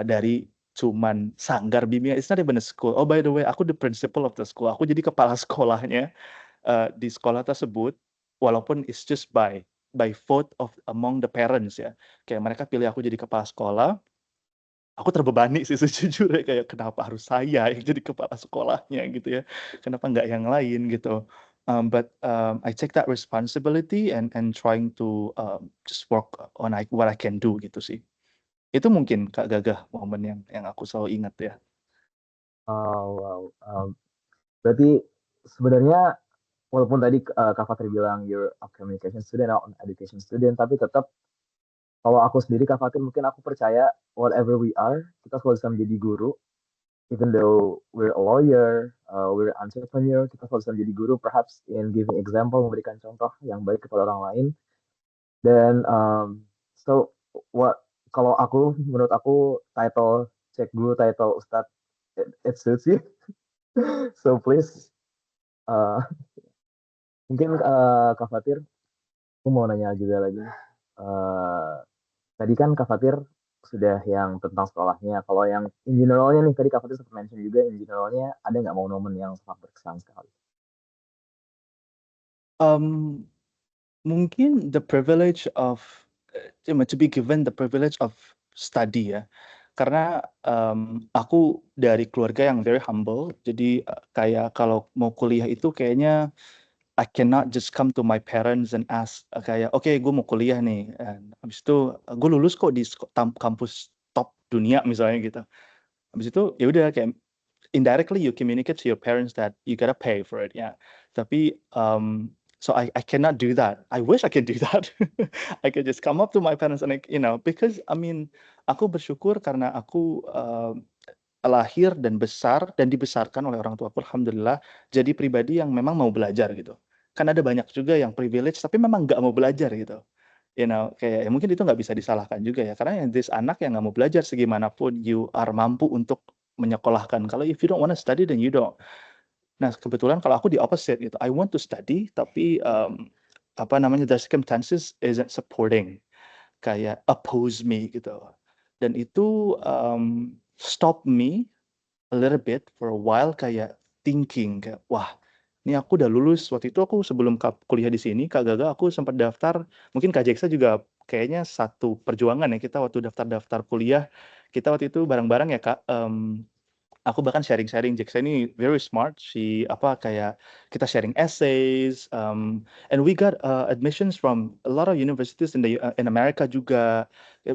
dari cuman sanggar bimbingan, it's not even a school. Oh by the way, aku the principal of the school, aku jadi kepala sekolahnya, di sekolah tersebut, walaupun it's just by vote of among the parents ya. Kayak mereka pilih aku jadi kepala sekolah, aku terbebani sih sejujurnya, kayak kenapa harus saya yang jadi kepala sekolahnya gitu ya, kenapa nggak yang lain gitu. But I take that responsibility and trying to, just work on what I can do gitu sih. Itu mungkin Kak Gagah momen yang aku selalu ingat ya. Oh, wow. Berarti sebenarnya walaupun tadi Kak Fatri bilang you're a communication student, not an education student, tapi tetap kalau aku sendiri Kak Fatri mungkin aku percaya whatever we are, kita selalu bisa menjadi guru. Even though we're a lawyer, we're an entrepreneur, kita selalu bisa menjadi guru, perhaps in giving example, memberikan contoh yang baik kepada orang lain. Dan so what kalau aku menurut aku title cikgu, title ustadz, it suits you. So please, uh, mungkin Kak Fatir, aku mau nanya juga lagi. Uh, Tadi kan Kak Fatir sudah yang tentang sekolahnya. Kalau yang in generalnya nih, tadi Kak Fatir sempat mention juga in generalnya, ada nggak momen yang sangat berkesan sekali? Um, Mungkin the privilege of, to be given the privilege of study ya. Karena aku dari keluarga yang very humble, jadi kayak kalau mau kuliah itu kayaknya I cannot just come to my parents and ask, kayak oke gue mau kuliah nih, and habis itu gue lulus kok di kampus top dunia misalnya gitu. Habis itu ya udah kayak indirectly you communicate to your parents that you gotta pay for it ya. Tapi so I cannot do that. I wish I could do that. I could just come up to my parents and because I mean aku bersyukur karena aku lahir dan besar dan dibesarkan oleh orang tuaku, alhamdulillah, jadi pribadi yang memang mau belajar gitu. Kan ada banyak juga yang privilege tapi memang nggak mau belajar gitu. Kayak ya mungkin itu nggak bisa disalahkan juga ya, karena yang this anak yang nggak mau belajar segimanapun you are mampu untuk menyekolahkan. Kalau if you don't wanna study then you don't. Nah kebetulan kalau aku di opposite gitu, I want to study tapi the circumstances isn't supporting, kayak oppose me gitu. Dan itu stop me a little bit for a while, kayak thinking kayak wah ini aku udah lulus. Waktu itu aku sebelum kuliah di sini Kak Gaga, aku sempat daftar, mungkin Kak Jeksa juga kayaknya satu perjuangan ya, kita waktu daftar kuliah kita waktu itu bareng-bareng ya Kak. Aku bahkan sharing-sharing, Jeksa ini very smart, kayak kita sharing essays, and we got admissions from a lot of universities in America juga.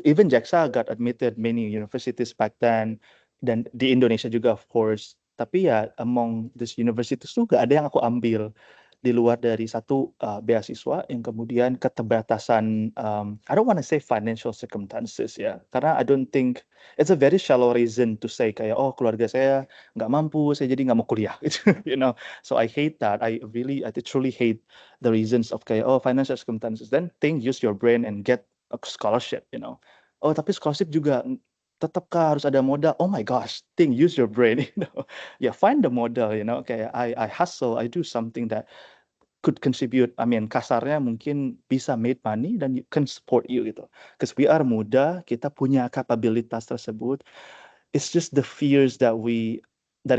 Even Jeksa got admitted many universities back then, dan di Indonesia juga of course. Tapi ya among these universities tuh gak ada yang aku ambil di luar dari satu beasiswa yang kemudian keterbatasan, I don't want to say financial circumstances ya, karena I don't think it's a very shallow reason to say kayak oh keluarga saya nggak mampu, saya jadi nggak mau kuliah gitu. So I hate that. I truly hate the reasons of kayak oh financial circumstances. Then think use your brain and get a scholarship. Oh tapi scholarship juga tetap kah harus ada modal? Oh my gosh, think use your brain. Yeah, find the modal. Kayak I hustle, I do something that could contribute, I mean kasarnya mungkin bisa made money dan can support you gitu. Because we are muda, kita punya kapabilitas tersebut. It's just the fears that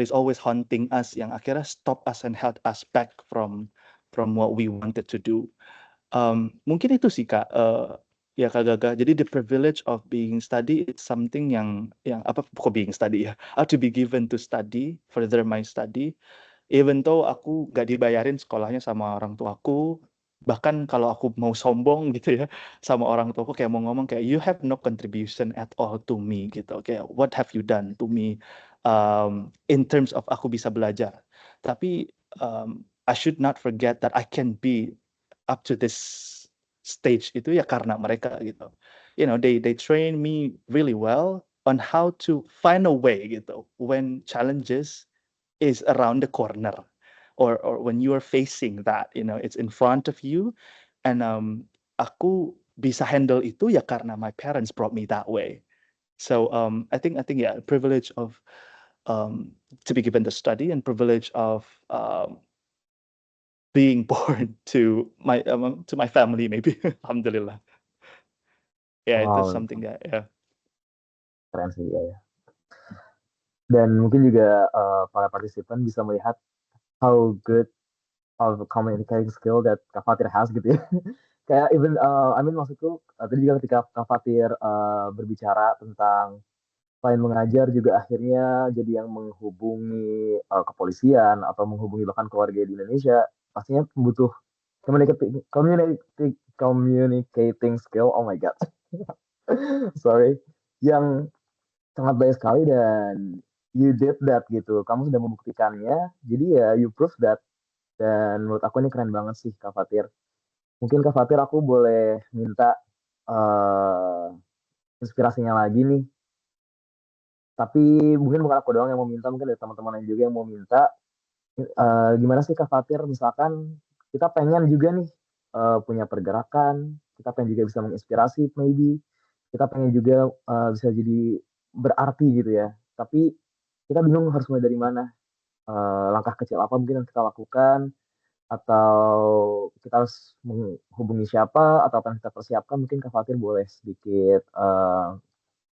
is always haunting us yang akhirnya stop us and held us back from what we wanted to do. Mungkin itu sih Kak, ya Kak Gaga. Jadi the privilege of being study it's something yang apa kok being study ya, to be given to study, further my study. Even though aku gak dibayarin sekolahnya sama orang tuaku, bahkan kalau aku mau sombong gitu ya, sama orang tuaku kayak mau ngomong kayak, "You have no contribution at all to me," gitu. Kayak, "What have you done to me, in terms of aku bisa belajar?" Tapi, I should not forget that I can be up to this stage itu ya karena mereka gitu. You know, they train me really well on how to find a way gitu when challenges is around the corner, or when you are facing that, you know, it's in front of you. And aku bisa handle itu ya karena my parents brought me that way. So I think yeah, privilege of to be given the study, and privilege of being born to my family maybe. Alhamdulillah. Yeah, it is Wow, something that yeah. keren sih ya. Dan mungkin juga para partisipan bisa melihat how good of communicating skill that Kak Fatir has gitu ya. Kayak even I mean maksudku tadi juga ketika Kak Fatir berbicara tentang selain mengajar juga akhirnya jadi yang menghubungi kepolisian atau menghubungi bahkan keluarga di Indonesia, pastinya butuh communicating skill. Oh my god. Sorry. Yang sangat baik sekali, dan you did that gitu. Kamu sudah membuktikannya. Jadi ya you prove that, dan menurut aku ini keren banget sih Kak Fatir. Mungkin Kak Fatir aku boleh minta eh inspirasinya lagi nih. Tapi mungkin bukan aku doang yang mau minta, mungkin ada teman-teman lain juga yang mau minta. Gimana sih Kak Fatir, misalkan kita pengen juga nih punya pergerakan, kita pengen juga bisa menginspirasi maybe, kita pengen juga bisa jadi berarti gitu ya. Tapi kita bingung harus mulai dari mana. Langkah kecil apa mungkin yang kita lakukan, atau kita harus menghubungi siapa, atau apa yang kita persiapkan. Mungkin Kak Fatir boleh sedikit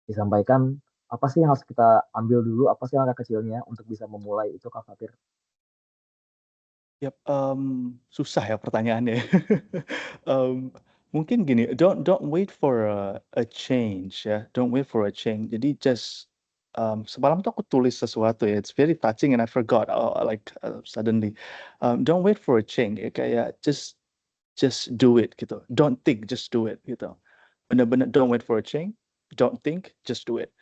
disampaikan apa sih yang harus kita ambil dulu, apa sih langkah kecilnya untuk bisa memulai itu Kak Fatir? Yap, susah ya pertanyaannya. Mmm, Mungkin gini, don't wait for a change ya, don't wait for a change. Jadi just, semalam tuh aku tulis sesuatu ya, it's very touching and I forgot, like, suddenly. Don't wait for a change ya, kayak just do it gitu. Don't think, just do it gitu. Bener-bener don't wait for a change, don't think, just do it.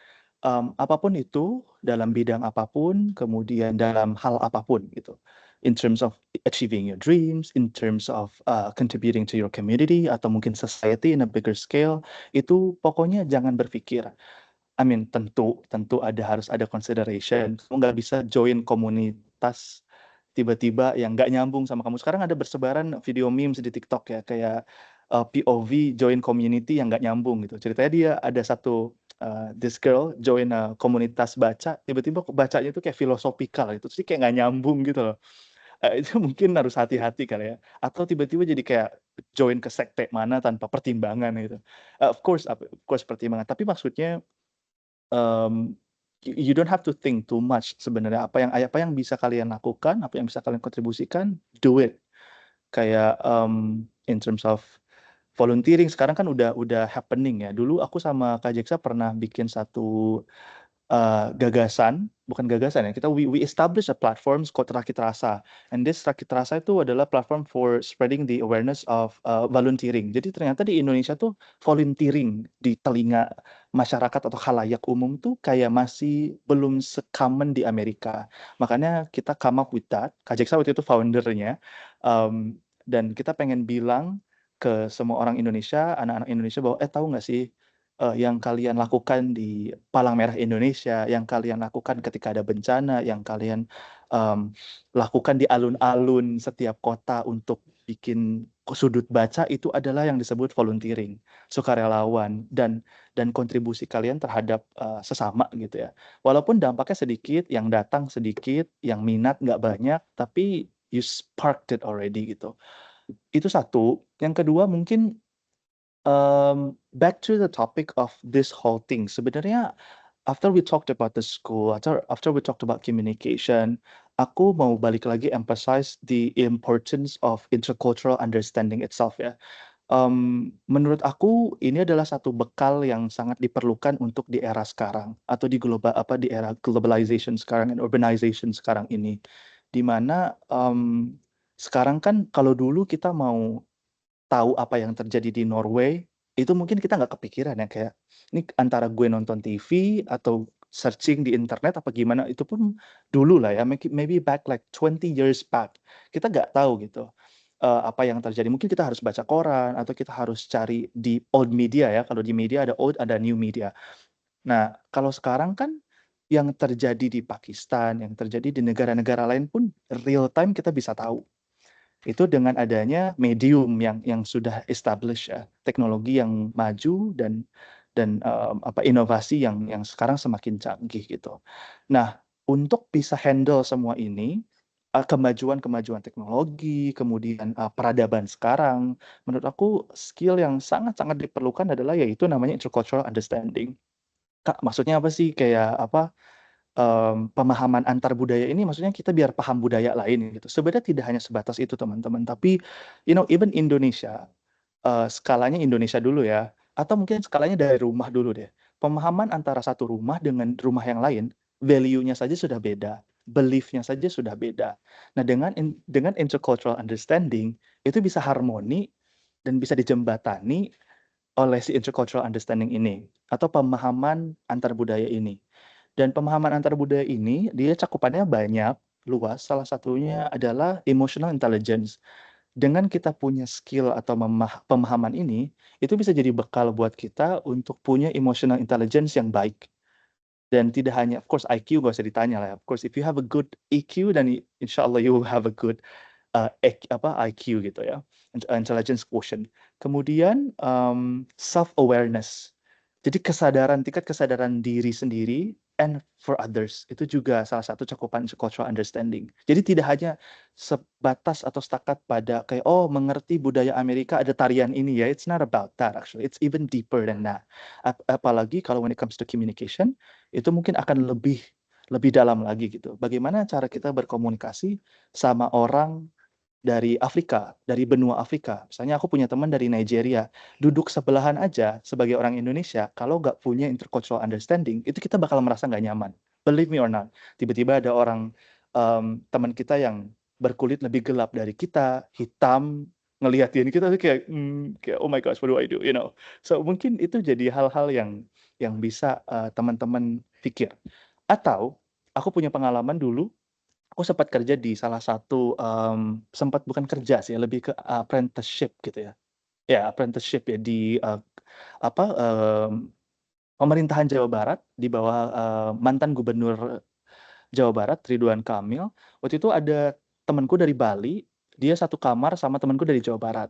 Apapun itu, dalam bidang apapun, kemudian dalam hal apapun gitu. In terms of achieving your dreams, in terms of contributing to your community atau mungkin society in a bigger scale, itu pokoknya jangan berpikir, I mean tentu tentu harus ada consideration. Kamu nggak bisa join komunitas tiba-tiba yang nggak nyambung sama kamu. Sekarang ada bersebaran video memes di TikTok ya, kayak POV join community yang nggak nyambung gitu. Ceritanya dia ada satu this girl join komunitas baca, tiba-tiba bacanya itu kayak filosofikal gitu, terus dia kayak nggak nyambung gitu loh. Itu mungkin harus hati-hati kali ya. Atau tiba-tiba jadi kayak join ke sekte mana tanpa pertimbangan gitu. Of course pertimbangan, tapi maksudnya um, you don't have to think too much sebenarnya. Apa yang bisa kalian lakukan, apa yang bisa kalian kontribusikan, do it. Kayak in terms of volunteering sekarang kan udah happening ya. Dulu aku sama Kak Jeksa pernah bikin satu gagasan, bukan gagasan ya, we establish a platform called Rakit Rasa, and this Rakit Rasa itu adalah platform for spreading the awareness of volunteering. Jadi ternyata di Indonesia tuh volunteering di telinga masyarakat atau khalayak umum tuh kayak masih belum se-common di Amerika. Makanya kita come up with that. Kak Jeksa waktu itu foundernya, dan kita pengen bilang ke semua orang Indonesia, anak-anak Indonesia bahwa tahu nggak sih yang kalian lakukan di Palang Merah Indonesia, yang kalian lakukan ketika ada bencana, yang kalian lakukan di alun-alun setiap kota untuk bikin sudut baca, itu adalah yang disebut volunteering, sukarelawan, dan kontribusi kalian terhadap sesama gitu ya. Walaupun dampaknya sedikit, yang datang sedikit, yang minat nggak banyak, tapi you sparked it already gitu. Itu satu. Yang kedua mungkin back to the topic of this whole thing. Sebenarnya after we talked about the school, after we talked about communication, aku mau balik lagi emphasize the importance of intercultural understanding itself ya. Menurut aku ini adalah satu bekal yang sangat diperlukan untuk di era sekarang, atau di era globalization sekarang and urbanization sekarang ini. Di mana sekarang kan kalau dulu kita mau tahu apa yang terjadi di Norway, itu mungkin kita nggak kepikiran ya, kayak, ini antara gue nonton TV atau searching di internet apa gimana, itu pun dulu lah ya, maybe back like 20 years back, kita nggak tahu gitu. apa yang terjadi. Mungkin kita harus baca koran atau kita harus cari di old media ya. Kalau di media ada old, ada new media. Nah, kalau sekarang kan yang terjadi di Pakistan, yang terjadi di negara-negara lain pun real time kita bisa tahu. Itu dengan adanya medium yang sudah established ya, teknologi yang maju dan inovasi yang sekarang semakin canggih gitu. Nah, untuk bisa handle semua ini, kemajuan-kemajuan teknologi, kemudian peradaban sekarang, menurut aku skill yang sangat-sangat diperlukan adalah yaitu namanya intercultural understanding. Kak, maksudnya apa sih? Kayak apa? Pemahaman antar budaya ini maksudnya kita biar paham budaya lain gitu. Sebenarnya tidak hanya sebatas itu teman-teman, tapi even Indonesia, skalanya Indonesia dulu ya, atau mungkin skalanya dari rumah dulu deh. Pemahaman antara satu rumah dengan rumah yang lain, value-nya saja sudah beda, belief-nya saja sudah beda. Nah, dengan intercultural understanding itu bisa harmoni dan bisa dijembatani oleh si intercultural understanding ini atau pemahaman antar budaya ini. Dan pemahaman antar budaya ini dia cakupannya banyak, luas. Salah satunya adalah emotional intelligence. Dengan kita punya skill atau pemahaman ini, itu bisa jadi bekal buat kita untuk punya emotional intelligence yang baik. Dan tidak hanya, of course, IQ gak usah ditanya lah. Of course, if you have a good EQ, then insya Allah you will have a good IQ gitu ya, intelligence quotient. Kemudian self-awareness. Jadi tingkat kesadaran diri sendiri and for others itu juga salah satu cakupan cultural understanding. Jadi tidak hanya sebatas atau setakat pada kayak mengerti budaya Amerika ada tarian ini ya. It's not about that actually. It's even deeper than that. Apalagi kalau when it comes to communication itu mungkin akan lebih dalam lagi gitu. Bagaimana cara kita berkomunikasi sama orang dari Afrika, dari benua Afrika. Misalnya aku punya teman dari Nigeria, duduk sebelahan aja sebagai orang Indonesia, kalau nggak punya intercultural understanding, itu kita bakal merasa nggak nyaman. Believe me or not, tiba-tiba ada orang teman kita yang berkulit lebih gelap dari kita, hitam, ngeliatin kita tuh kayak oh my gosh, what do I do, you know? So mungkin itu jadi hal-hal yang bisa teman-teman pikir. Atau aku punya pengalaman dulu aku sempat kerja di salah satu, sempat bukan kerja sih, lebih ke apprenticeship gitu ya. Ya, apprenticeship ya di, apa, pemerintahan Jawa Barat di bawah, mantan gubernur Jawa Barat, Ridwan Kamil. Waktu itu ada temanku dari Bali, dia satu kamar sama temanku dari Jawa Barat.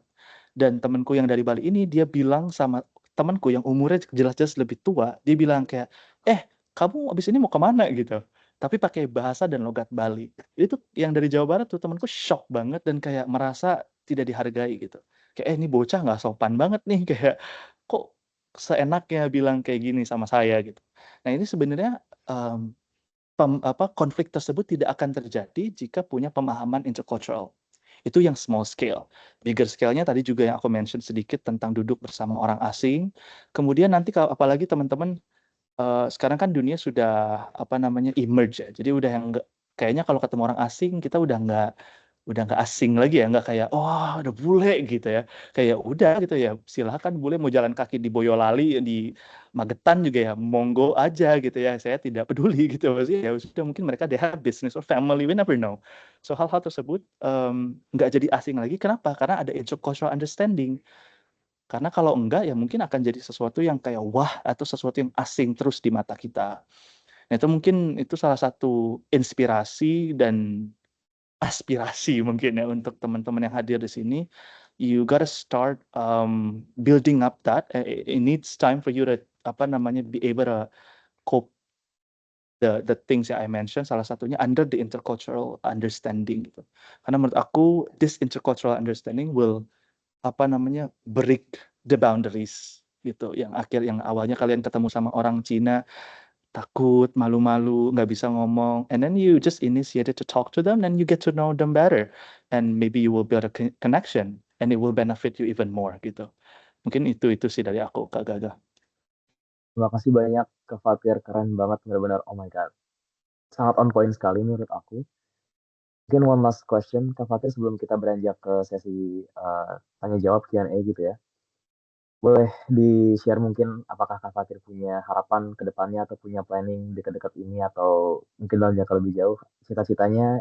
Dan temanku yang dari Bali ini, dia bilang sama temanku yang umurnya jelas-jelas lebih tua, dia bilang kayak, "Eh, kamu abis ini mau kemana?" Gitu. Tapi pakai bahasa dan logat Bali. Itu yang dari Jawa Barat tuh temanku shock banget dan kayak merasa tidak dihargai gitu. Kayak, "Eh, ini bocah nggak sopan banget nih," kayak, "Kok seenaknya bilang kayak gini sama saya?" Gitu. Nah, ini sebenarnya, mmm konflik tersebut tidak akan terjadi jika punya pemahaman intercultural. Itu yang small scale. Bigger scale-nya tadi juga yang aku mention sedikit tentang duduk bersama orang asing. Kemudian nanti kalau apalagi teman-teman sekarang kan dunia sudah apa namanya emerge ya. Jadi udah yang kayaknya kalau ketemu orang asing kita udah nggak asing lagi ya, nggak kayak oh ada bule gitu ya. Kayak udah gitu ya, silakan bule mau jalan kaki di Boyolali, di Magetan juga ya, monggo aja gitu ya. Saya tidak peduli gitu. Maksudnya ya sudah mungkin mereka they have business or family, we never know. So hal-hal tersebut nggak jadi asing lagi. Kenapa? Karena ada intercultural understanding. Karena kalau enggak ya mungkin akan jadi sesuatu yang kayak wah atau sesuatu yang asing terus di mata kita. Nah itu mungkin itu salah satu inspirasi dan aspirasi mungkin ya untuk teman-teman yang hadir di sini. You gotta start building up that. It needs time for you to apa namanya be able to cope the things that I mentioned. Salah satunya under the intercultural understanding gitu. Karena menurut aku this intercultural understanding will apa namanya break the boundaries gitu. Yang awalnya kalian ketemu sama orang Cina takut, malu-malu, nggak bisa ngomong, and then you just initiated to talk to them, and you get to know them better, and maybe you will build a connection, and it will benefit you even more gitu. Mungkin itu sih dari aku, Kak Gaga. Terima kasih banyak Kak Fatir, keren banget benar-benar. Oh my god, sangat on point sekali menurut aku. Mungkin one last question Kak Fatir sebelum kita beranjak ke sesi tanya jawab Q&A gitu ya. Boleh di-share mungkin apakah Kak Fatir punya harapan ke depannya atau punya planning dekat-dekat ini atau mungkin dalam jangka lebih jauh, cita-citanya,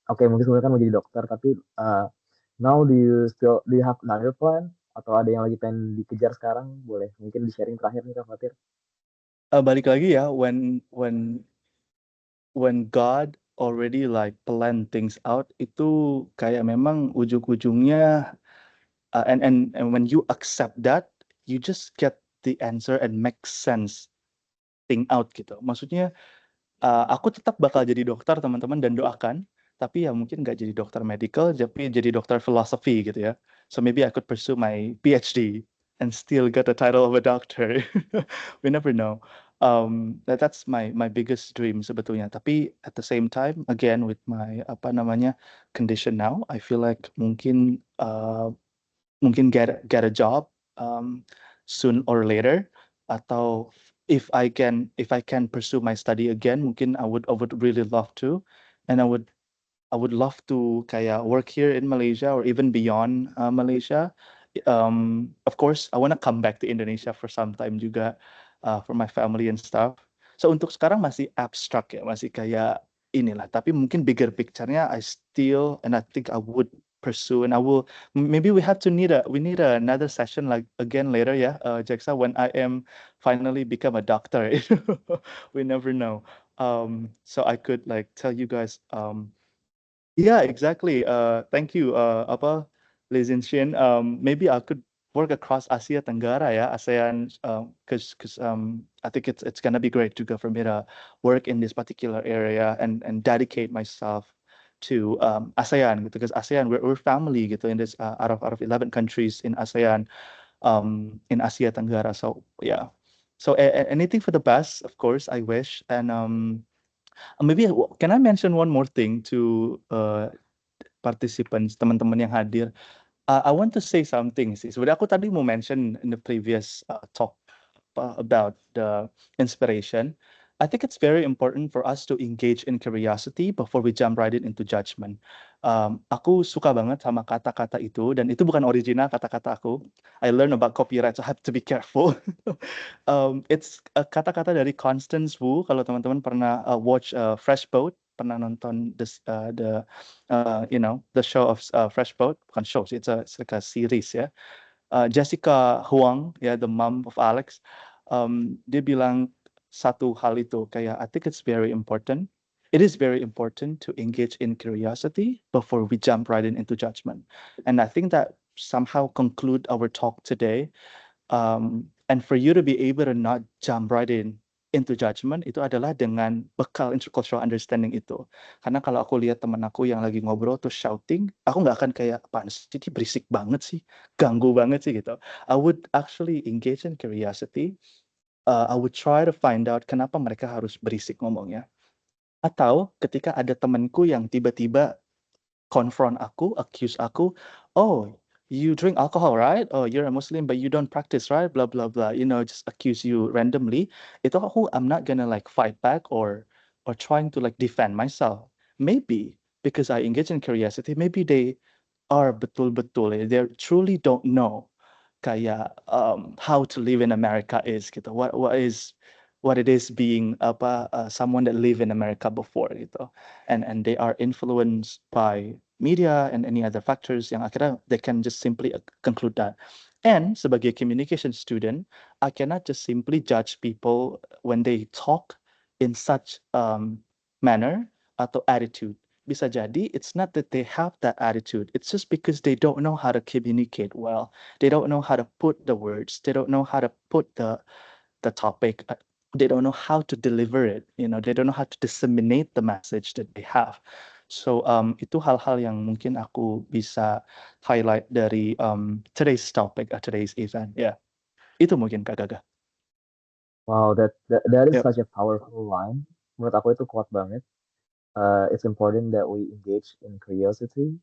oke mungkin sebenarnya kan mau jadi dokter tapi, Now do you have another plan atau ada yang lagi pengen dikejar sekarang? Boleh mungkin di-sharing terakhir nih Kak Fatir. Balik lagi ya, when God already like plan things out, itu kayak memang ujung-ujungnya and when you accept that, you just get the answer and make sense thing out gitu. Maksudnya aku tetap bakal jadi dokter teman-teman dan doakan, tapi ya mungkin nggak jadi dokter medical, tapi jadi dokter philosophy gitu ya. So maybe I could pursue my PhD and still get the title of a doctor. We never know. That's my biggest dream sebetulnya. Tapi at the same time, again with my apa namanya condition now, I feel like mungkin get a job um, soon or later, atau if I can pursue my study again, mungkin I would really love to, and I would love to kayak work here in Malaysia or even beyond Malaysia. Of course, I want to come back to Indonesia for some time juga, for my family and stuff. So untuk sekarang masih abstrak ya, masih kayak inilah. Tapi mungkin bigger picture-nya and I think I would pursue, and maybe we need another session like again later ya, Jaksa, when I am finally become a doctor. We never know. So I could like tell you guys. Yeah, exactly. Thank you. Liz and Shin. Maybe I could work across Asia Tenggara, yeah, ASEAN, because I think it's gonna be great to go for me to work in this particular area and dedicate myself to ASEAN, because ASEAN we're family gitu in this out of 11 countries in ASEAN, in Asia Tenggara. So yeah. So anything for the best, of course, I wish. And maybe can I mention one more thing to participants, teman-teman yang hadir? I want to say something sih. Sebenarnya aku tadi mau mention in the previous talk about the inspiration. I think it's very important for us to engage in curiosity before we jump right into judgment. Aku suka banget sama kata-kata itu, dan itu bukan original kata-kata aku. I learn about copyright, so I have to be careful. It's kata-kata dari Constance Wu. Kalau teman-teman pernah watch Fresh Boat, pernah nonton the show of Fresh Boat, bukan show, it's like a series ya. Jessica Huang, ya, the mom of Alex, dia bilang satu hal itu kayak, I think it's very important. It is very important to engage in curiosity before we jump right into judgment. And I think that somehow conclude our talk today. And for you to be able to not jump right into judgment, itu adalah dengan bekal intercultural understanding itu. Karena kalau aku lihat teman aku yang lagi ngobrol tuh shouting, aku nggak akan kayak, apaan sih, ini berisik banget sih, ganggu banget sih gitu. I would actually engage in curiosity. I would try to find out kenapa mereka harus berisik ngomongnya. Atau ketika ada temanku yang tiba-tiba confront aku, accuse aku, oh, you drink alcohol, right? Oh, you're a Muslim, but you don't practice, right? Blah, blah, blah. Just accuse you randomly. Itu I'm not gonna like fight back or trying to like defend myself. Maybe because I engage in curiosity, maybe they are betul-betul, they truly don't know kayak how to live in America is gitu. What it is being someone that live in America before gitu. And they are influenced by media and any other factors yang akhirnya they can just simply conclude that. And sebagai communication student, I cannot just simply judge people when they talk in such manner atau attitude. Bisa jadi it's not that they have that attitude, it's just because they don't know how to communicate well. They don't know how to put the words, they don't know how to put the topic, they don't know how to deliver it, they don't know how to disseminate the message that they have. So itu hal-hal yang mungkin aku bisa highlight dari today's topic, today's event. Yeah, itu mungkin Kak Gaga. Wow, that is Yep. such a powerful line. Menurut aku itu kuat banget. It's important that we engage in curiosity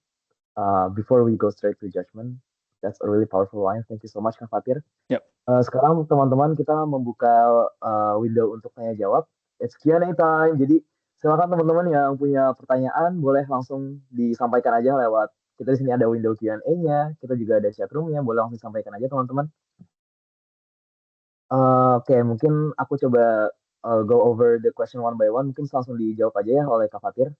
before we go straight to judgment. That's a really powerful line. Thank you so much, Kak Fatir. Yep. Sekarang teman-teman kita membuka window untuk tanya jawab. It's Q&A time. Jadi silakan teman-teman yang punya pertanyaan boleh langsung disampaikan aja lewat. Kita di sini ada window Q&A-nya. Kita juga ada chat room-nya. Boleh langsung sampaikan aja teman-teman. Oke, mungkin aku coba go over the question one by one. Mungkin langsung dijawab aja ya oleh Kak Fatir.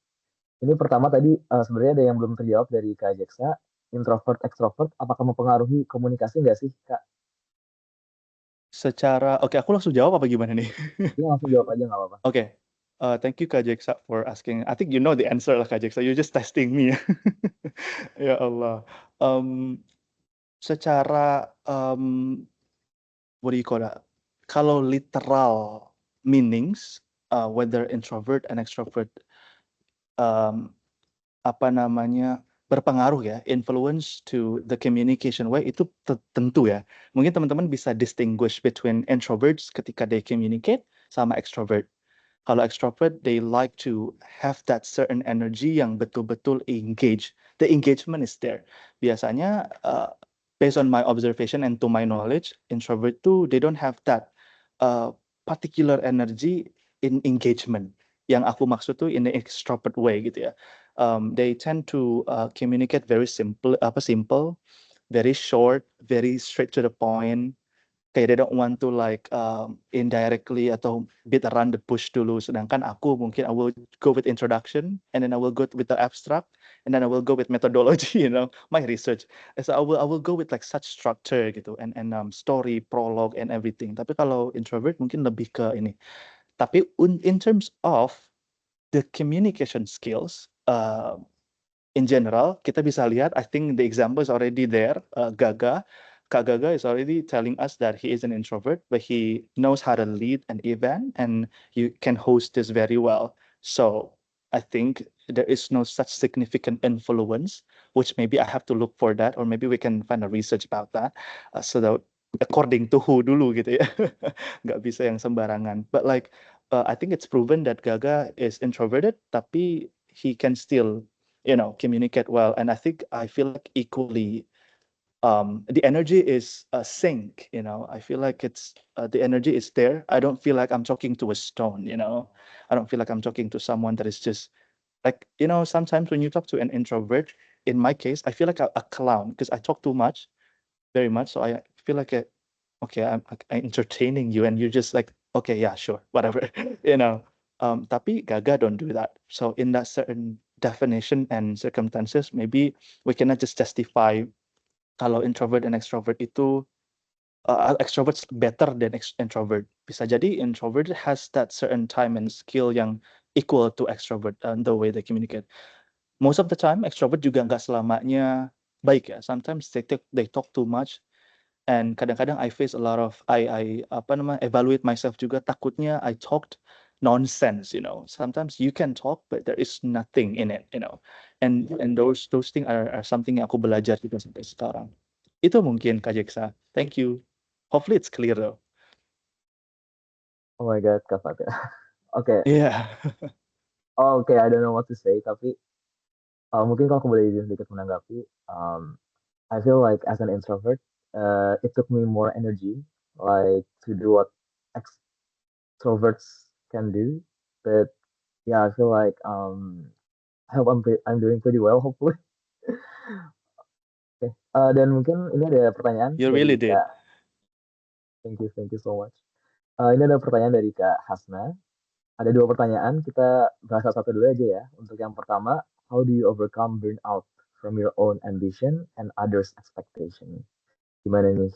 Ini pertama tadi sebenarnya ada yang belum terjawab dari Kak Jaksa. introvert, extrovert, apakah mempengaruhi komunikasi nggak sih, Kak? Oke, aku langsung jawab apa gimana nih? Ini langsung jawab aja nggak apa-apa. Oke, thank you Kak Jeksa for asking. I think you know the answer lah Kak Jeksa. You're just testing me. Ya Allah. Um, secara what do you call that? Kalau literal meanings, whether introvert and extrovert, um, apa namanya, berpengaruh ya, influence to the communication way itu tentu ya. Mungkin teman-teman bisa distinguish between introverts ketika they communicate sama extrovert. Kalau extrovert, they like to have that certain energy yang betul-betul engage. The engagement is there. Biasanya, based on my observation and to my knowledge, introvert tuh they don't have that particular energy in engagement. Yang aku maksud tuh in the extrovert way gitu ya. They tend to communicate very simple, very short, very straight to the point. Kayak they don't want to like indirectly atau beat around the bush dulu. Sedangkan aku mungkin I will go with introduction and then I will go with the abstract and then I will go with methodology, my research. So I will go with like such structure gitu and story, prologue and everything. Tapi kalau introvert mungkin lebih ke ini. Tapi in terms of the communication skills, in general, kita bisa lihat, I think the example is already there. Gaga, Kak Gaga is already telling us that he is an introvert, but he knows how to lead an event and you can host this very well. So I think there is no such significant influence, which maybe I have to look for that, or maybe we can find a research about that. So that according to who dulu gitu ya, nggak bisa yang sembarangan. But like, I think it's proven that Gaga is introverted, tapi he can still communicate well. And I feel like equally, the energy is sync. I feel like it's the energy is there. I don't feel like I'm talking to a stone. I don't feel like I'm talking to someone that is just like, sometimes when you talk to an introvert, in my case, I feel like a clown because I talk too much, very much. So I feel like okay, I'm entertaining you and you're just like, okay, yeah, sure, whatever. you know. Tapi Gaga don't do that. So in that certain definition and circumstances, maybe we cannot just justify kalau introvert and extrovert itu extroverts better than introvert. Bisa jadi introvert has that certain time and skill yang equal to extrovert the way they communicate. Most of the time, extrovert juga nggak selamanya baik ya. Sometimes they talk too much. And kadang-kadang I face a lot of evaluate myself juga, takutnya I talked nonsense. Sometimes you can talk but there is nothing in it. And those things are something yang aku belajar juga sampai sekarang. Itu mungkin Kak Jeksa. Thank you. Hopefully it's clear though. Oh my God, Kak Fatir. Oke, Yeah. oke, I don't know what to say, tapi mungkin kalau aku boleh sedikit menanggapi, I feel like as an introvert, it took me more energy, like to do what extroverts can do. But yeah, I feel like I hope I'm doing pretty well, hopefully. Oke, dan mungkin ini ada pertanyaan You dari really did. Kak. Thank you so much. Ini ada pertanyaan dari Kak Hasna. Ada 2 pertanyaan, kita bahas satu dulu aja ya. Untuk yang pertama, how do you overcome burnout from your own ambition and others' expectation? Gimana nih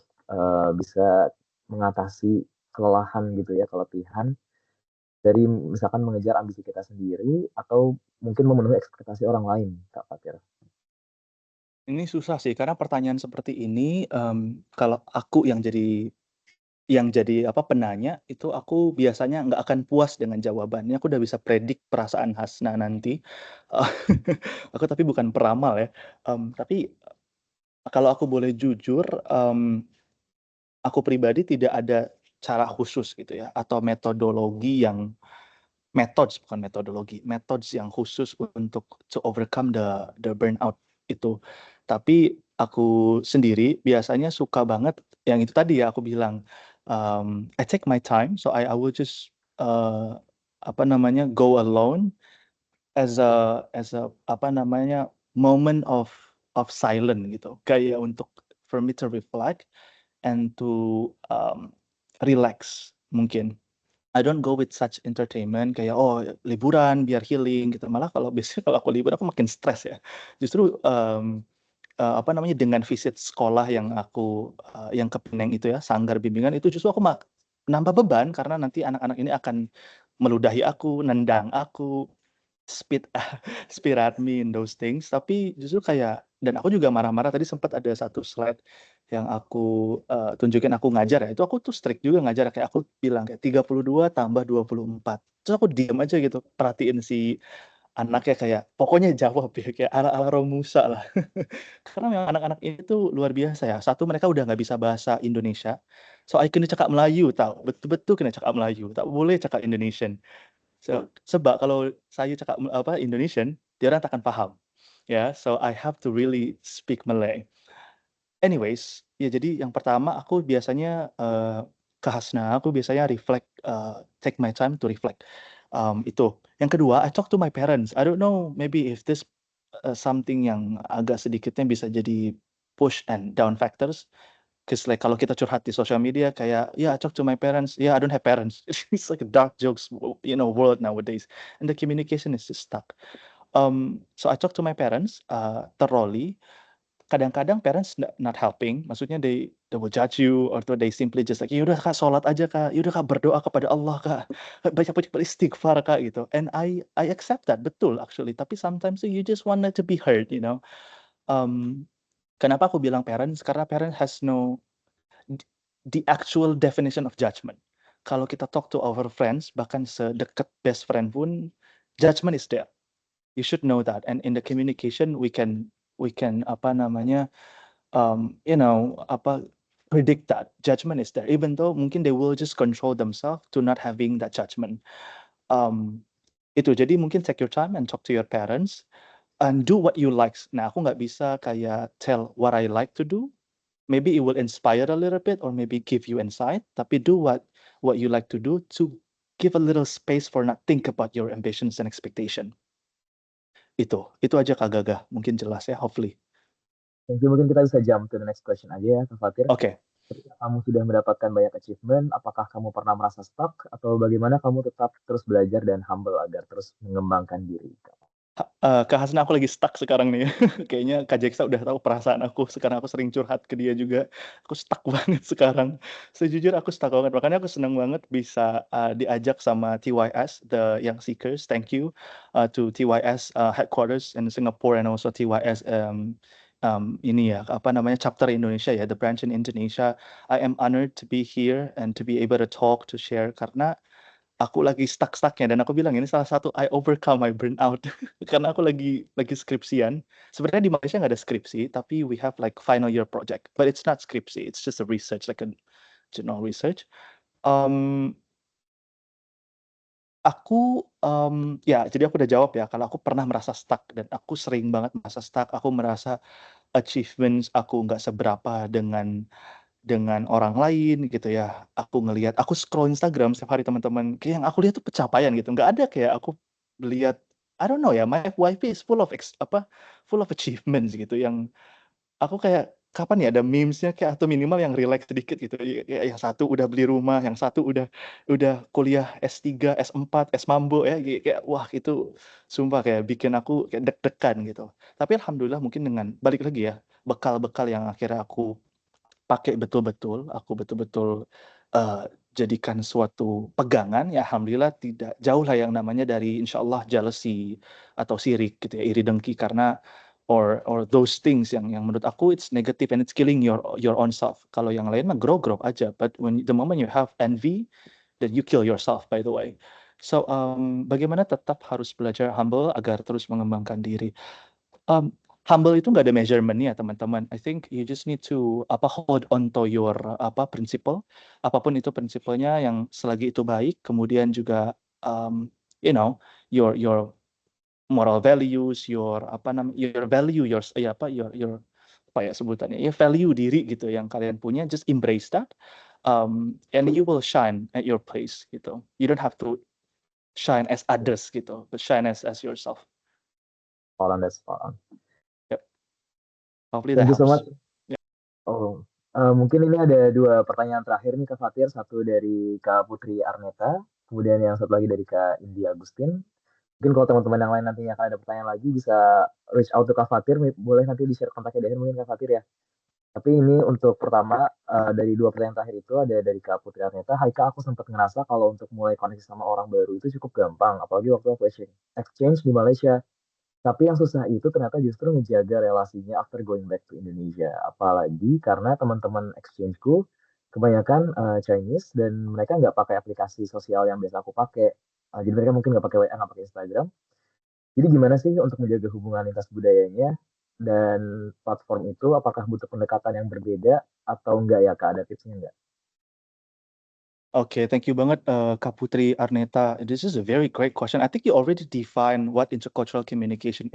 bisa mengatasi kelelahan gitu ya, keletihan dari misalkan mengejar ambisi kita sendiri atau mungkin memenuhi ekspektasi orang lain, Kak Fatir? Ini susah sih karena pertanyaan seperti ini kalau aku yang jadi penanya itu aku biasanya nggak akan puas dengan jawabannya. Aku udah bisa predik perasaan Hasna nanti. Aku tapi bukan peramal ya. Tapi kalau aku boleh jujur, aku pribadi tidak ada cara khusus gitu ya atau metodologi yang bukan metodologi, methods yang khusus untuk to overcome the burnout itu. Tapi aku sendiri biasanya suka banget yang itu tadi ya aku bilang, I take my time, so I will just go alone as a moment of silent gitu. Kayak untuk for me to reflect and to relax mungkin. I don't go with such entertainment kayak liburan biar healing gitu. Malah kalau biasanya kalau aku libur aku makin stres ya. Justru dengan visit sekolah yang ke Penang itu ya, sanggar bimbingan itu justru aku nambah beban karena nanti anak-anak ini akan meludahi aku, nendang aku, spit spit at me in those things. Tapi justru kayak dan aku juga marah-marah tadi sempat ada satu slide yang aku, tunjukin aku ngajar ya, itu aku tuh strict juga ngajar kayak aku bilang kayak 32 tambah 24. Terus aku diam aja gitu, perhatiin si anaknya kayak pokoknya jawab ya, kayak ala-ala Romusa lah. Karena memang anak-anak ini tuh luar biasa ya, satu mereka udah nggak bisa bahasa Indonesia, so I kena cakap Melayu tahu, betul-betul kena cakap Melayu, tak boleh cakap Indonesian. Sebab kalau saya cakap Indonesian, dia orang takkan paham. Ya, so I have to really speak Malay. Anyways, ya jadi yang pertama aku biasanya, ke Hasna, aku biasanya reflect, take my time to reflect, itu. Yang kedua, I talk to my parents. I don't know maybe if this, something yang agak sedikitnya bisa jadi push and down factors, 'cause like kalau kita curhat di social media kayak, "Yeah, I talk to my parents." Yeah, I don't have parents. It's like a dark jokes, world nowadays, and the communication is just stuck. So I talk to my parents, thoroughly. Kadang-kadang parents not helping, maksudnya they will judge you or they simply just like, "Ya udah Kak, sholat aja Kak, ya udah Kak, berdoa kepada Allah Kak, banyak-banyak beristighfar Kak," gitu. And I accept that, betul actually, tapi sometimes you just wanted to be heard, you know. Um, Kenapa aku bilang parents, karena parent has no d the actual definition of judgment. Kalau kita talk to our friends, bahkan sedekat best friend pun, judgment is there. You should know that, and in the communication we can apa namanya, predict that judgment is there, even though mungkin they will just control themselves to not having that judgment. Um, itu jadi mungkin take your time and talk to your parents and do what you like. Nah, aku nggak bisa kayak tell what I like to do. Maybe it will inspire a little bit or maybe give you insight, tapi do what you like to do to give a little space for not think about your ambitions and expectation. Itu aja Kak Gagah, mungkin jelas ya, hopefully. Thank you, mungkin kita bisa jump to the next question aja ya, Kak Fatir. Oke. Ketika kamu sudah mendapatkan banyak achievement, apakah kamu pernah merasa stuck atau bagaimana kamu tetap terus belajar dan humble agar terus mengembangkan diri? Kak Hasna aku lagi stuck sekarang nih. Kayaknya Kak Jeksa udah tahu perasaan aku, sekarang aku sering curhat ke dia juga. Aku stuck banget sekarang. Sejujurnya aku stuck banget, makanya aku senang banget bisa, diajak sama TYS, the Young Seekers. Thank you, to TYS, headquarters in Singapore and also TYS, ini ya, apa namanya, chapter Indonesia ya, the branch in Indonesia. I am honored to be here and to be able to talk, to share, karena aku lagi stuck-stuck-nya dan aku bilang ini salah satu I overcome my burnout karena aku lagi skripsian. Sebenarnya di Malaysia nggak ada skripsi, tapi we have like final year project, but it's not skripsi, it's just a research, like a journal research. Um, ya jadi aku udah jawab ya, kalau aku pernah merasa stuck dan aku sering banget merasa stuck, aku merasa achievements aku nggak seberapa dengan orang lain gitu ya. Aku scroll Instagram setiap hari teman-teman, kayak yang aku lihat tuh pencapaian gitu, nggak ada kayak aku lihat, I don't know ya, my FYP is full of achievements gitu, yang aku kayak, kapan ya ada memes-nya kayak atau minimal yang relax sedikit gitu, kayak yang satu udah beli rumah, yang satu udah kuliah S3, S4, S-Mambo ya, kayak wah itu sumpah kayak bikin aku kayak deg-degan gitu. Tapi alhamdulillah mungkin dengan balik lagi ya, bekal-bekal yang akhirnya aku pakai betul-betul, aku betul-betul, jadikan suatu pegangan, ya alhamdulillah tidak jauh lah yang namanya dari insyaallah jealousy atau sirik gitu ya, iri dengki karena or those things yang menurut aku it's negative and it's killing your own self. Kalau yang lain mah grow aja, but the moment you have envy, then you kill yourself by the way. So, bagaimana tetap harus belajar humble agar terus mengembangkan diri. Um, Humble itu nggak ada measurement-nya teman-teman. I think you just need to hold on to your principle. Apapun itu prinsipalnya yang selagi itu baik, kemudian juga you know your moral values, your value, your apa ya sebutannya, ya value diri gitu yang kalian punya, just embrace that, and you will shine at your place gitu. You don't have to shine as others gitu, but shine as yourself. That's spot on. Yep. Hopefully Thank that you so helps. much. Oh, mungkin ini ada 2 pertanyaan terakhir nih Kak Fatir, satu dari Kak Putri Arneta, kemudian yang satu lagi dari Kak Indi Agustin. Mungkin kalau teman-teman yang lain nantinya akan ada pertanyaan lagi bisa reach out to Kak Fatir, boleh nanti di-share kontaknya di akhir mungkin Kak Fatir ya. Tapi ini untuk pertama dari dua pertanyaan terakhir itu ada dari Kak Putri Arneta. Hai Kak, aku sempat ngerasa kalau untuk mulai koneksi sama orang baru itu cukup gampang, apalagi waktu aku exchange di Malaysia. Tapi yang susah itu ternyata justru ngejaga relasinya after going back to Indonesia. Apalagi karena teman-teman exchangeku kebanyakan Chinese dan mereka nggak pakai aplikasi sosial yang biasa aku pakai. Jadi mereka mungkin nggak pakai WA, nggak pakai Instagram. Jadi gimana sih untuk menjaga hubungan lintas budayanya dan platform itu apakah butuh pendekatan yang berbeda atau enggak ya Kak? Ada tipsnya enggak? Okay, thank you banget, Kak Putri Arneta. This is a very great question. I think you already define what intercultural communication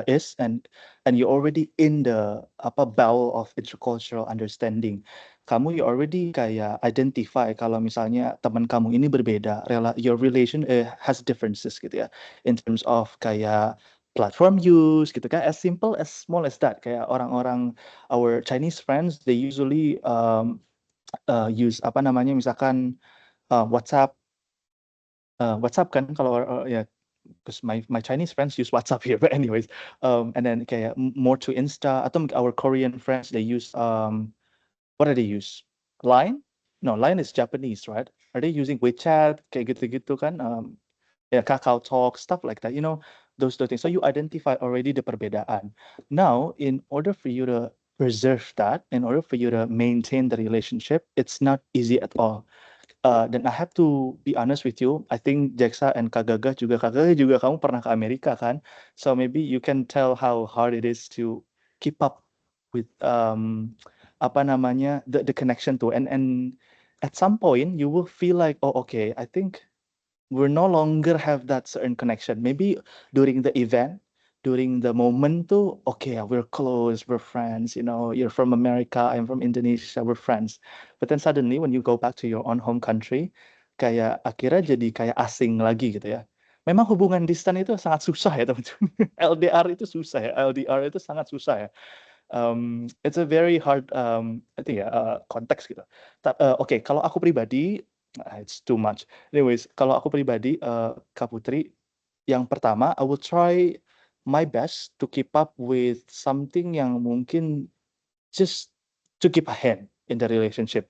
is, and you're already in the bowel of intercultural understanding. You already kayak identify kalau misalnya teman kamu ini berbeda, your relation has differences gitu ya, in terms of kayak platform use gitu kan, as simple as small as that. Kayak orang-orang our Chinese friends, they usually use misalkan WhatsApp, WhatsApp kan kalau ya, because my Chinese friends use WhatsApp here, but anyways, and then kayak more to Insta atau our Korean friends they use what do they use? Line? No, Line is Japanese, right? Are they using WeChat kayak gitu-gitu kan? Yeah, Kakao Talk, stuff like that. Those things. So you identify already the perbedaan. Now, in order for you to preserve that, in order for you to maintain the relationship, it's not easy at all. Dan I have to be honest with you, I think Jaksa and Kak Gaga juga kamu pernah ke Amerika kan? So maybe you can tell how hard it is to keep up with the connection to, and at some point you will feel like, oh okay, I think we're no longer have that certain connection. Maybe during the event, during the moment tuh, okay, we're close, we're friends. You're from America, I'm from Indonesia, we're friends. But then suddenly when you go back to your own home country, kayak akhirnya jadi kayak asing lagi gitu ya. Memang hubungan distan itu sangat susah ya teman-teman. LDR itu susah ya, LDR itu sangat susah ya. It's a very hard, I think ya, konteks gitu. Oke, kalau aku pribadi, it's too much. Anyways, kalau aku pribadi, Kak Putri, yang pertama, I will try my best to keep up with something yang mungkin just to keep ahead in the relationship.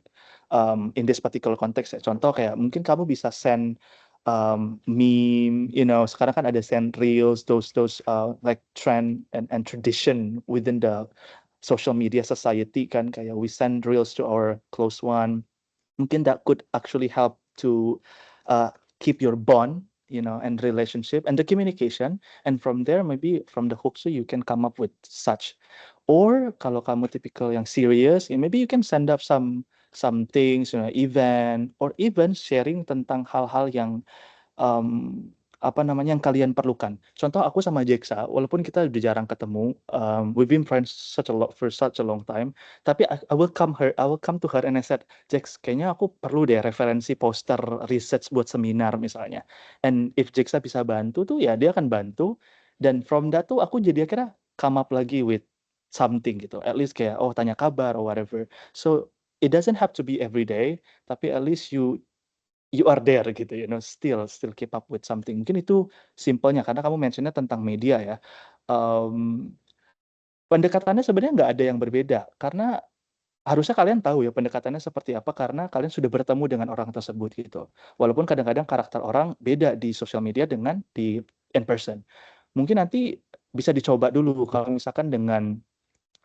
In this particular context ya. Contoh kayak mungkin kamu bisa send meme, sekarang kan ada send reels, those like trend and tradition within the social media society kan, kayak we send reels to our close one. Mungkin that could actually help to keep your bond, and relationship and the communication, and from there maybe from the hooks you can come up with such. Or kalau kamu tipikal yang serious, maybe you can send up some things, event, or even sharing tentang hal-hal yang um, yang kalian perlukan. Contoh aku sama Jeksa, walaupun kita udah jarang ketemu, we've been friends for such a long time, tapi I will come to her and I said, Jex, kayaknya aku perlu deh referensi poster research buat seminar misalnya. And if Jeksa bisa bantu tuh, ya dia akan bantu. Dan from that tuh aku jadi akhirnya come up lagi with something gitu. At least kayak, oh tanya kabar or whatever. So it doesn't have to be every day, tapi at least you are there gitu, still keep up with something. Mungkin itu simpelnya karena kamu mentionnya tentang media ya. Um, Pendekatannya sebenarnya nggak ada yang berbeda karena harusnya kalian tahu ya pendekatannya seperti apa karena kalian sudah bertemu dengan orang tersebut gitu. Walaupun kadang-kadang karakter orang beda di sosial media dengan di in person. Mungkin nanti bisa dicoba dulu kalau misalkan dengan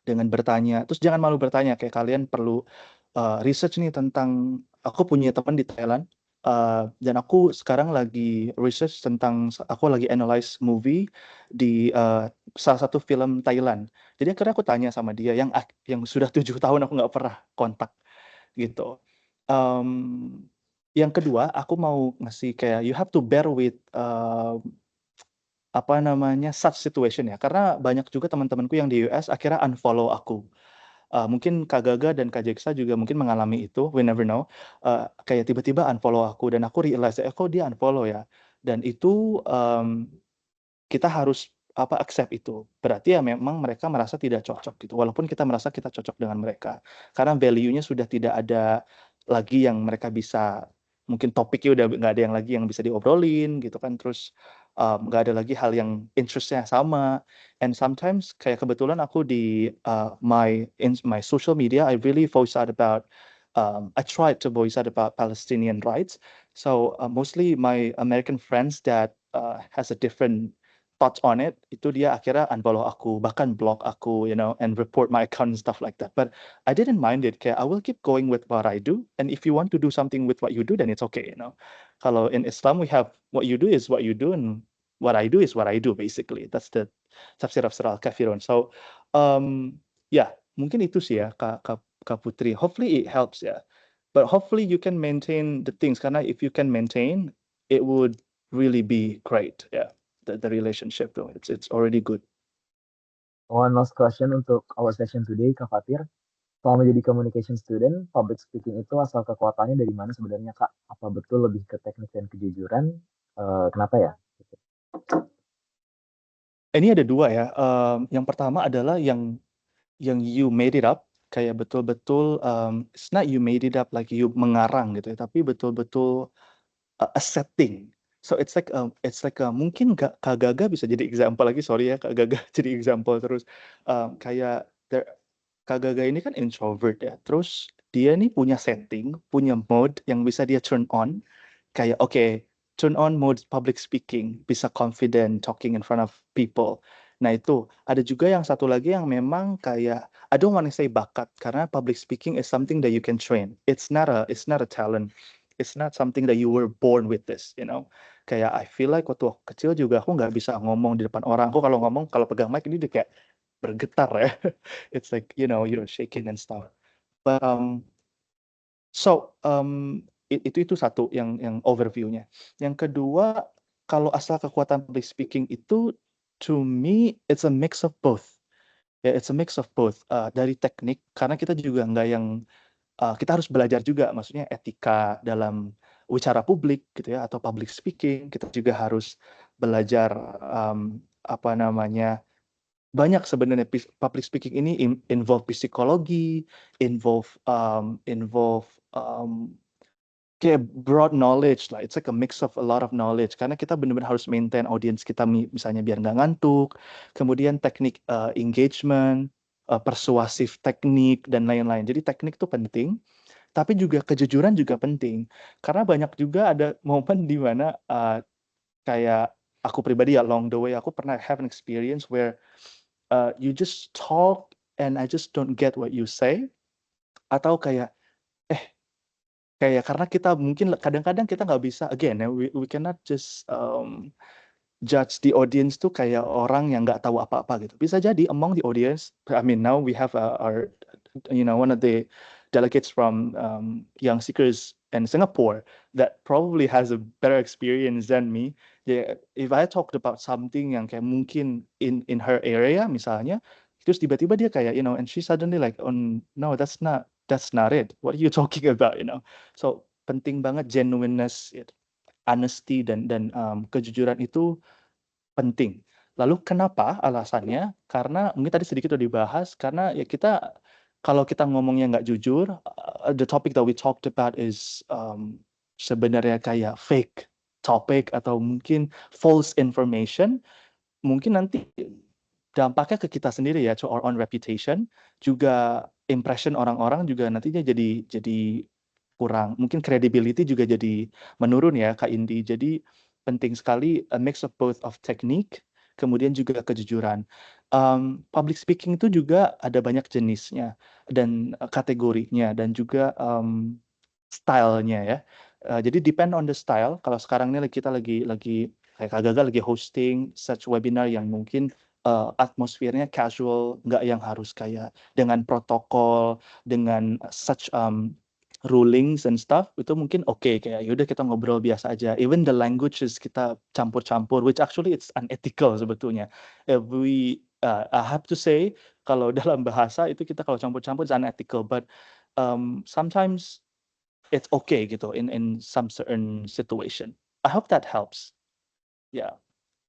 bertanya, terus jangan malu bertanya, kayak kalian perlu research nih tentang, aku punya teman di Thailand, dan aku sekarang lagi research tentang, aku lagi analyze movie di salah satu film Thailand. Jadi akhirnya aku tanya sama dia, yang sudah 7 tahun aku nggak pernah kontak, gitu. Yang kedua, aku mau ngasih kayak, you have to bear with such situation ya. Karena banyak juga teman-temanku yang di US akhirnya unfollow aku. Mungkin Kak Gaga dan Kak Jeksa juga mungkin mengalami itu, we never know. Kayak tiba-tiba unfollow aku dan aku realize, kok dia unfollow ya. Dan itu kita harus accept itu. Berarti ya memang mereka merasa tidak cocok gitu. Walaupun kita merasa kita cocok dengan mereka. Karena value-nya sudah tidak ada lagi yang mereka bisa mungkin topiknya udah nggak ada yang lagi yang bisa diobrolin gitu kan, terus nggak ada lagi hal yang interestnya sama. And sometimes kayak kebetulan aku di my social media I really voice out about I tried to voice out about Palestinian rights. So mostly my American friends that has a different thoughts on it, itu dia akhirnya unfollow aku, bahkan block aku, and report my account and stuff like that. But I didn't mind it. Kayak I will keep going with what I do, and if you want to do something with what you do, then it's okay. Kalau in Islam we have what you do is what you do, and what I do is what I do. Basically, that's the tafsir of surah Al-Kafirun. So, ya mungkin itu sih ya, Kak Putri. Hopefully it helps ya. But hopefully you can maintain the things. Karena if you can maintain, it would really be great. Yeah, the relationship though, it's already good. One last question untuk our session today, Kak Fatir. Selama menjadi communication student, public speaking itu asal kekuatannya dari mana sebenarnya, Kak? Apa betul lebih ke teknik dan kejujuran? Kenapa ya? Ini ada dua ya. Yang pertama adalah yang you made it up, kayak betul-betul it's not you made it up like you mengarang gitu ya, tapi betul-betul a setting. So it's like mungkin Kak Gaga bisa jadi example lagi, sorry ya Kak Gaga jadi example terus. Kayak Kak Gaga ini kan introvert ya, terus dia nih punya setting, punya mode yang bisa dia turn on, kayak turn on mode public speaking, bisa confident talking in front of people. Nah itu ada juga yang satu lagi yang memang kayak I don't want to say bakat, karena public speaking is something that you can train. It's not a talent. It's not something that you were born with this. Kayak I feel like waktu aku kecil juga aku nggak bisa ngomong di depan orang. Aku kalau ngomong, kalau pegang mic ini dia kayak bergetar ya. It's like you're shaking and stuff. But itu satu yang overview-nya. Yang kedua, kalau asal kekuatan public speaking itu, to me it's a mix of both. Ya, it's a mix of both. Dari teknik, karena kita juga nggak yang kita harus belajar juga, maksudnya etika dalam wicara publik gitu ya, atau public speaking. Kita juga harus belajar apa namanya, banyak sebenarnya public speaking ini involve psikologi, involve kayak broad knowledge lah. It's like a mix of a lot of knowledge. Karena kita benar-benar harus maintain audience kita, misalnya biar nggak ngantuk. Kemudian teknik engagement, persuasif teknik, dan lain-lain. Jadi teknik itu penting, tapi juga kejujuran juga penting. Karena banyak juga ada momen di mana kayak aku pribadi ya, along the way, aku pernah have an experience where you just talk and I just don't get what you say. Atau kayak karena kita mungkin kadang-kadang kita nggak bisa, again we cannot just judge the audience tuh kayak orang yang nggak tahu apa-apa gitu. Bisa jadi among the audience, I mean now we have our one of the delegates from Young Seekers in Singapore that probably has a better experience than me. Yeah, if I talked about something yang kayak mungkin in her area misalnya, terus tiba-tiba dia kayak and she suddenly like, oh no, that's not it. What are you talking about? So penting banget genuineness, honesty dan kejujuran itu penting. Lalu kenapa alasannya? Karena mungkin tadi sedikit udah dibahas, karena ya kita kalau kita ngomongnya nggak jujur, the topic that we talked about is sebenarnya kayak fake topic atau mungkin false information. Mungkin nanti dampaknya ke kita sendiri ya, to our own reputation, juga impression orang-orang juga nantinya jadi kurang, mungkin credibility juga jadi menurun ya Kak Indi. Jadi penting sekali a mix of both of teknik, kemudian juga kejujuran. Public speaking itu juga ada banyak jenisnya dan kategorinya dan juga stylenya ya. Jadi depend on the style. Kalau sekarang ini kita lagi kayak Kak Gaga lagi hosting such webinar yang mungkin atmosfernya casual, nggak yang harus kayak dengan protokol, dengan such rulings and stuff, itu mungkin kayak yaudah kita ngobrol biasa aja. Even the languages kita campur-campur, which actually it's unethical sebetulnya. I have to say, kalau dalam bahasa itu kita kalau campur-campur it's unethical, but sometimes it's okay gitu in some certain situation. I hope that helps. Yeah.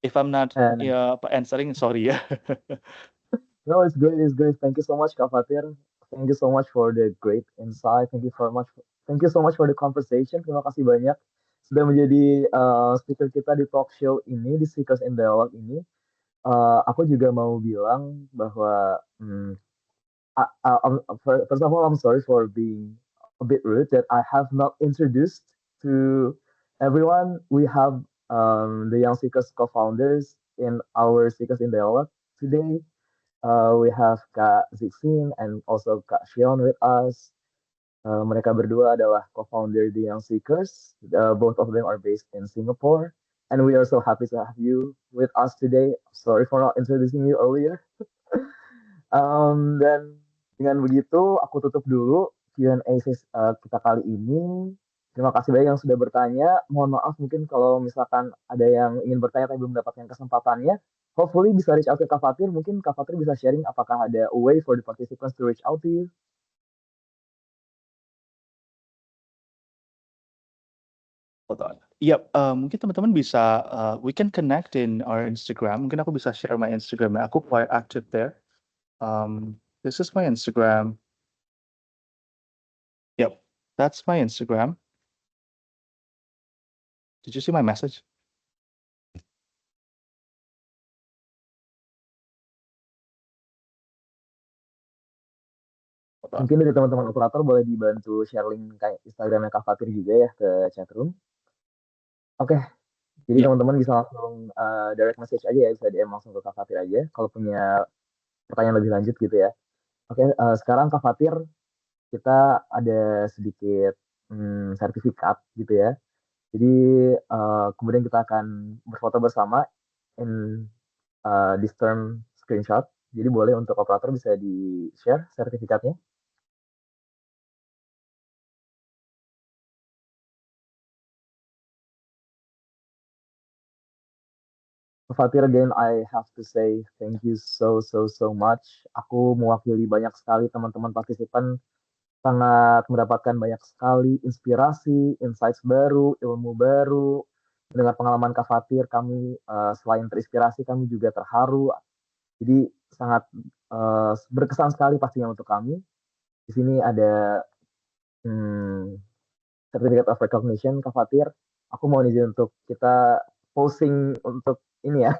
If I'm not And answering, sorry ya. no, it's great. It's great. Thank you so much, Kak Fatir. Thank you so much for the great insight. Thank you very much Thank you so much for the conversation. Terima kasih banyak sudah menjadi speaker kita di talk show ini, di Speakers in Dialogue ini. Aku juga mau bilang bahwa first of all, I'm sorry for being a bit rude that I have not introduced to everyone. We have the Young Seekers co-founders in our Seekers in Dialogue today. We have Kak Zixin and also Kak Shion with us. Mereka berdua adalah co-founder the Young Seekers. Both of them are based in Singapore. And we are so happy to have you with us today. Sorry for not introducing you earlier. Dan dengan begitu, aku tutup dulu Q&A kita kali ini. Terima kasih banyak yang sudah bertanya. Mohon maaf mungkin kalau misalkan ada yang ingin bertanya tapi belum mendapatkan kesempatannya. Hopefully bisa reach out ke Kak Fatir. Mungkin Kak Fatir bisa sharing apakah ada a way for the participants to reach out to you. Hold on. Yep, mungkin teman-teman bisa, we can connect in our Instagram. Mungkin aku bisa share my Instagram. Aku quite active there. This is my Instagram. Yep, that's my Instagram. Did you see my message? Hold on. Mungkin dari teman-teman operator boleh dibantu share link kayak Instagramnya Kak Fatir juga ya ke chatroom. Oke, jadi Yep. teman-teman bisa langsung direct message aja ya, bisa DM langsung ke Kak Fatir aja kalau punya pertanyaan lebih lanjut gitu ya. Oke, sekarang Kak Fatir, kita ada sedikit sertifikat gitu ya. Jadi kemudian kita akan berfoto bersama in this term screenshot. Jadi boleh untuk operator bisa di-share sertifikatnya. Fatir, again, I have to say thank you so much. Aku mewakili banyak sekali teman-teman partisipan, sangat mendapatkan banyak sekali inspirasi, insights baru, ilmu baru. Mendengar pengalaman Kak Fatir, kami selain terinspirasi, kami juga terharu. Jadi sangat berkesan sekali pastinya untuk kami. Di sini ada Certificate of Recognition, Kak Fatir. Aku mau izin untuk kita posting untuk ini ya.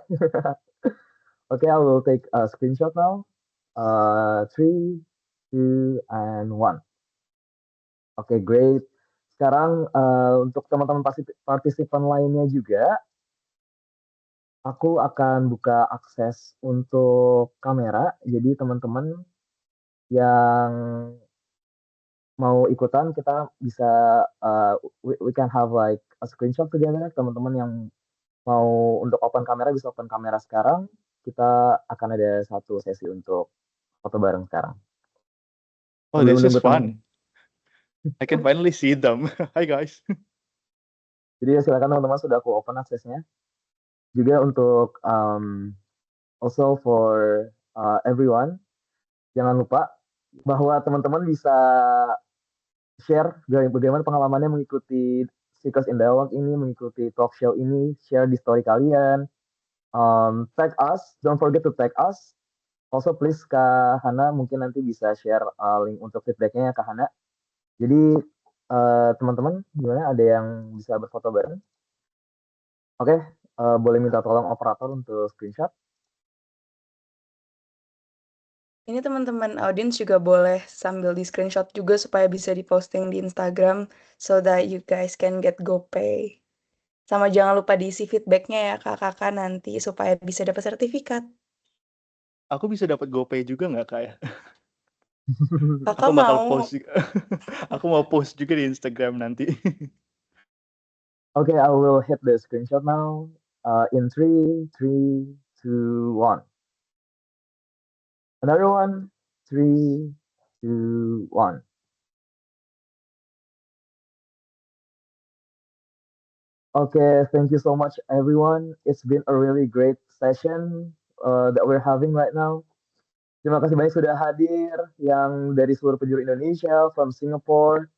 Okay, I will take a screenshot now. 3, 2, and 1. Okay, great. Sekarang untuk teman-teman partisipan lainnya juga, aku akan buka akses untuk kamera. Jadi teman-teman yang mau ikutan, kita bisa we can have like a screenshot together. Teman-teman yang mau untuk open kamera bisa open kamera sekarang. Kita akan ada satu sesi untuk foto bareng sekarang. Oh, Sambil this is menunggu fun. I can finally see them. Hi guys. Jadi silakan teman-teman, sudah aku open aksesnya. Juga untuk also for everyone, jangan lupa bahwa teman-teman bisa share bagaimana pengalamannya mengikuti Seekers in Dialogue ini, mengikuti talk show ini, share di story kalian. Tag us, don't forget to tag us. Also please Kak Hana mungkin nanti bisa share link untuk feedbacknya ya Kak Hana. Jadi teman-teman gimana, ada yang bisa berfoto bareng? Oke, boleh minta tolong operator untuk screenshot. Ini teman-teman audiens juga boleh sambil di screenshot juga supaya bisa diposting di Instagram so that you guys can get GoPay. Sama jangan lupa diisi feedbacknya ya kakak nanti supaya bisa dapat sertifikat. Aku bisa dapat GoPay juga nggak Kak ya? Kakak Aku bakal mau? post juga. Aku mau post juga di Instagram nanti. Okay, I will hit the screenshot now. In 3, 2, 1. Another one. 3, 2, 1. Okay, thank you so much, everyone. It's been a really great session that we're having right now. Terima kasih banyak sudah hadir yang dari seluruh penjuru Indonesia, from Singapore,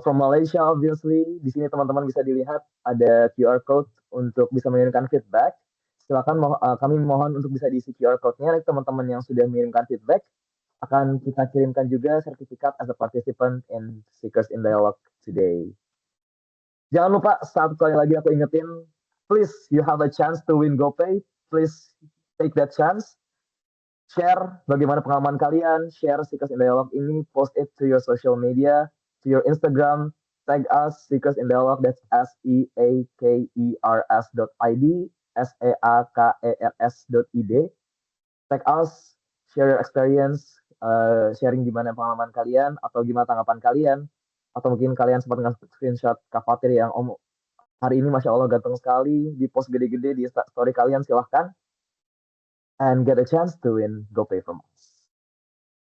from Malaysia, obviously. Di sini teman-teman bisa dilihat ada QR code untuk bisa mengirimkan feedback. Silakan kami mohon untuk bisa diisi QR code-nya. Teman-teman yang sudah mengirimkan feedback, akan kita kirimkan juga sertifikat as a participant in Seekers in Dialogue today. Jangan lupa, satu kali lagi aku ingetin, please, you have a chance to win GoPay. Please take that chance. Share bagaimana pengalaman kalian, share Seekers in Dialogue ini, post it to your social media, to your Instagram, tag us Seekers in Dialogue, that's SEAKERS.id, SEAKERS.id. Tag us, share your experience, sharing gimana pengalaman kalian, atau gimana tanggapan kalian, atau mungkin kalian sempat ngasih screenshot Kak Fatir yang hari ini Masya Allah ganteng sekali, di post gede-gede di story kalian, silahkan. And get a chance to win GoPay from us.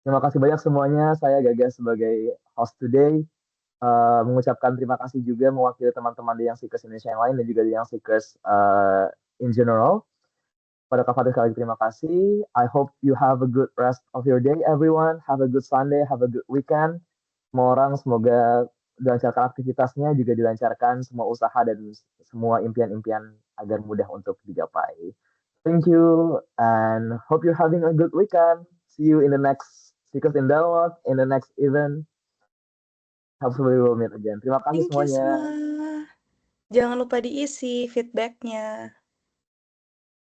Terima kasih banyak semuanya, saya Gagas sebagai host today. Mengucapkan terima kasih juga mewakili teman-teman di Young Seekers Indonesia yang lain dan juga di Young Seekers in general. Pada Kak Fatir sekali lagi terima kasih. I hope you have a good rest of your day everyone. Have a good Sunday, have a good weekend. Semua orang semoga dilancarkan aktivitasnya, juga dilancarkan semua usaha dan semua impian-impian agar mudah untuk digapai. Thank you and hope you're having a good weekend. See you in the next Seekers in Dialogue, in the next event. Hopefully we'll meet again. Terima kasih Thank you semuanya. semua. Jangan lupa diisi feedbacknya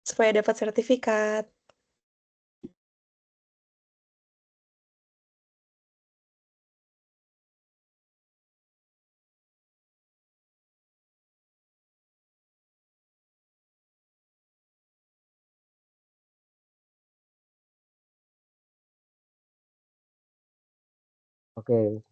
supaya dapat sertifikat. Oke.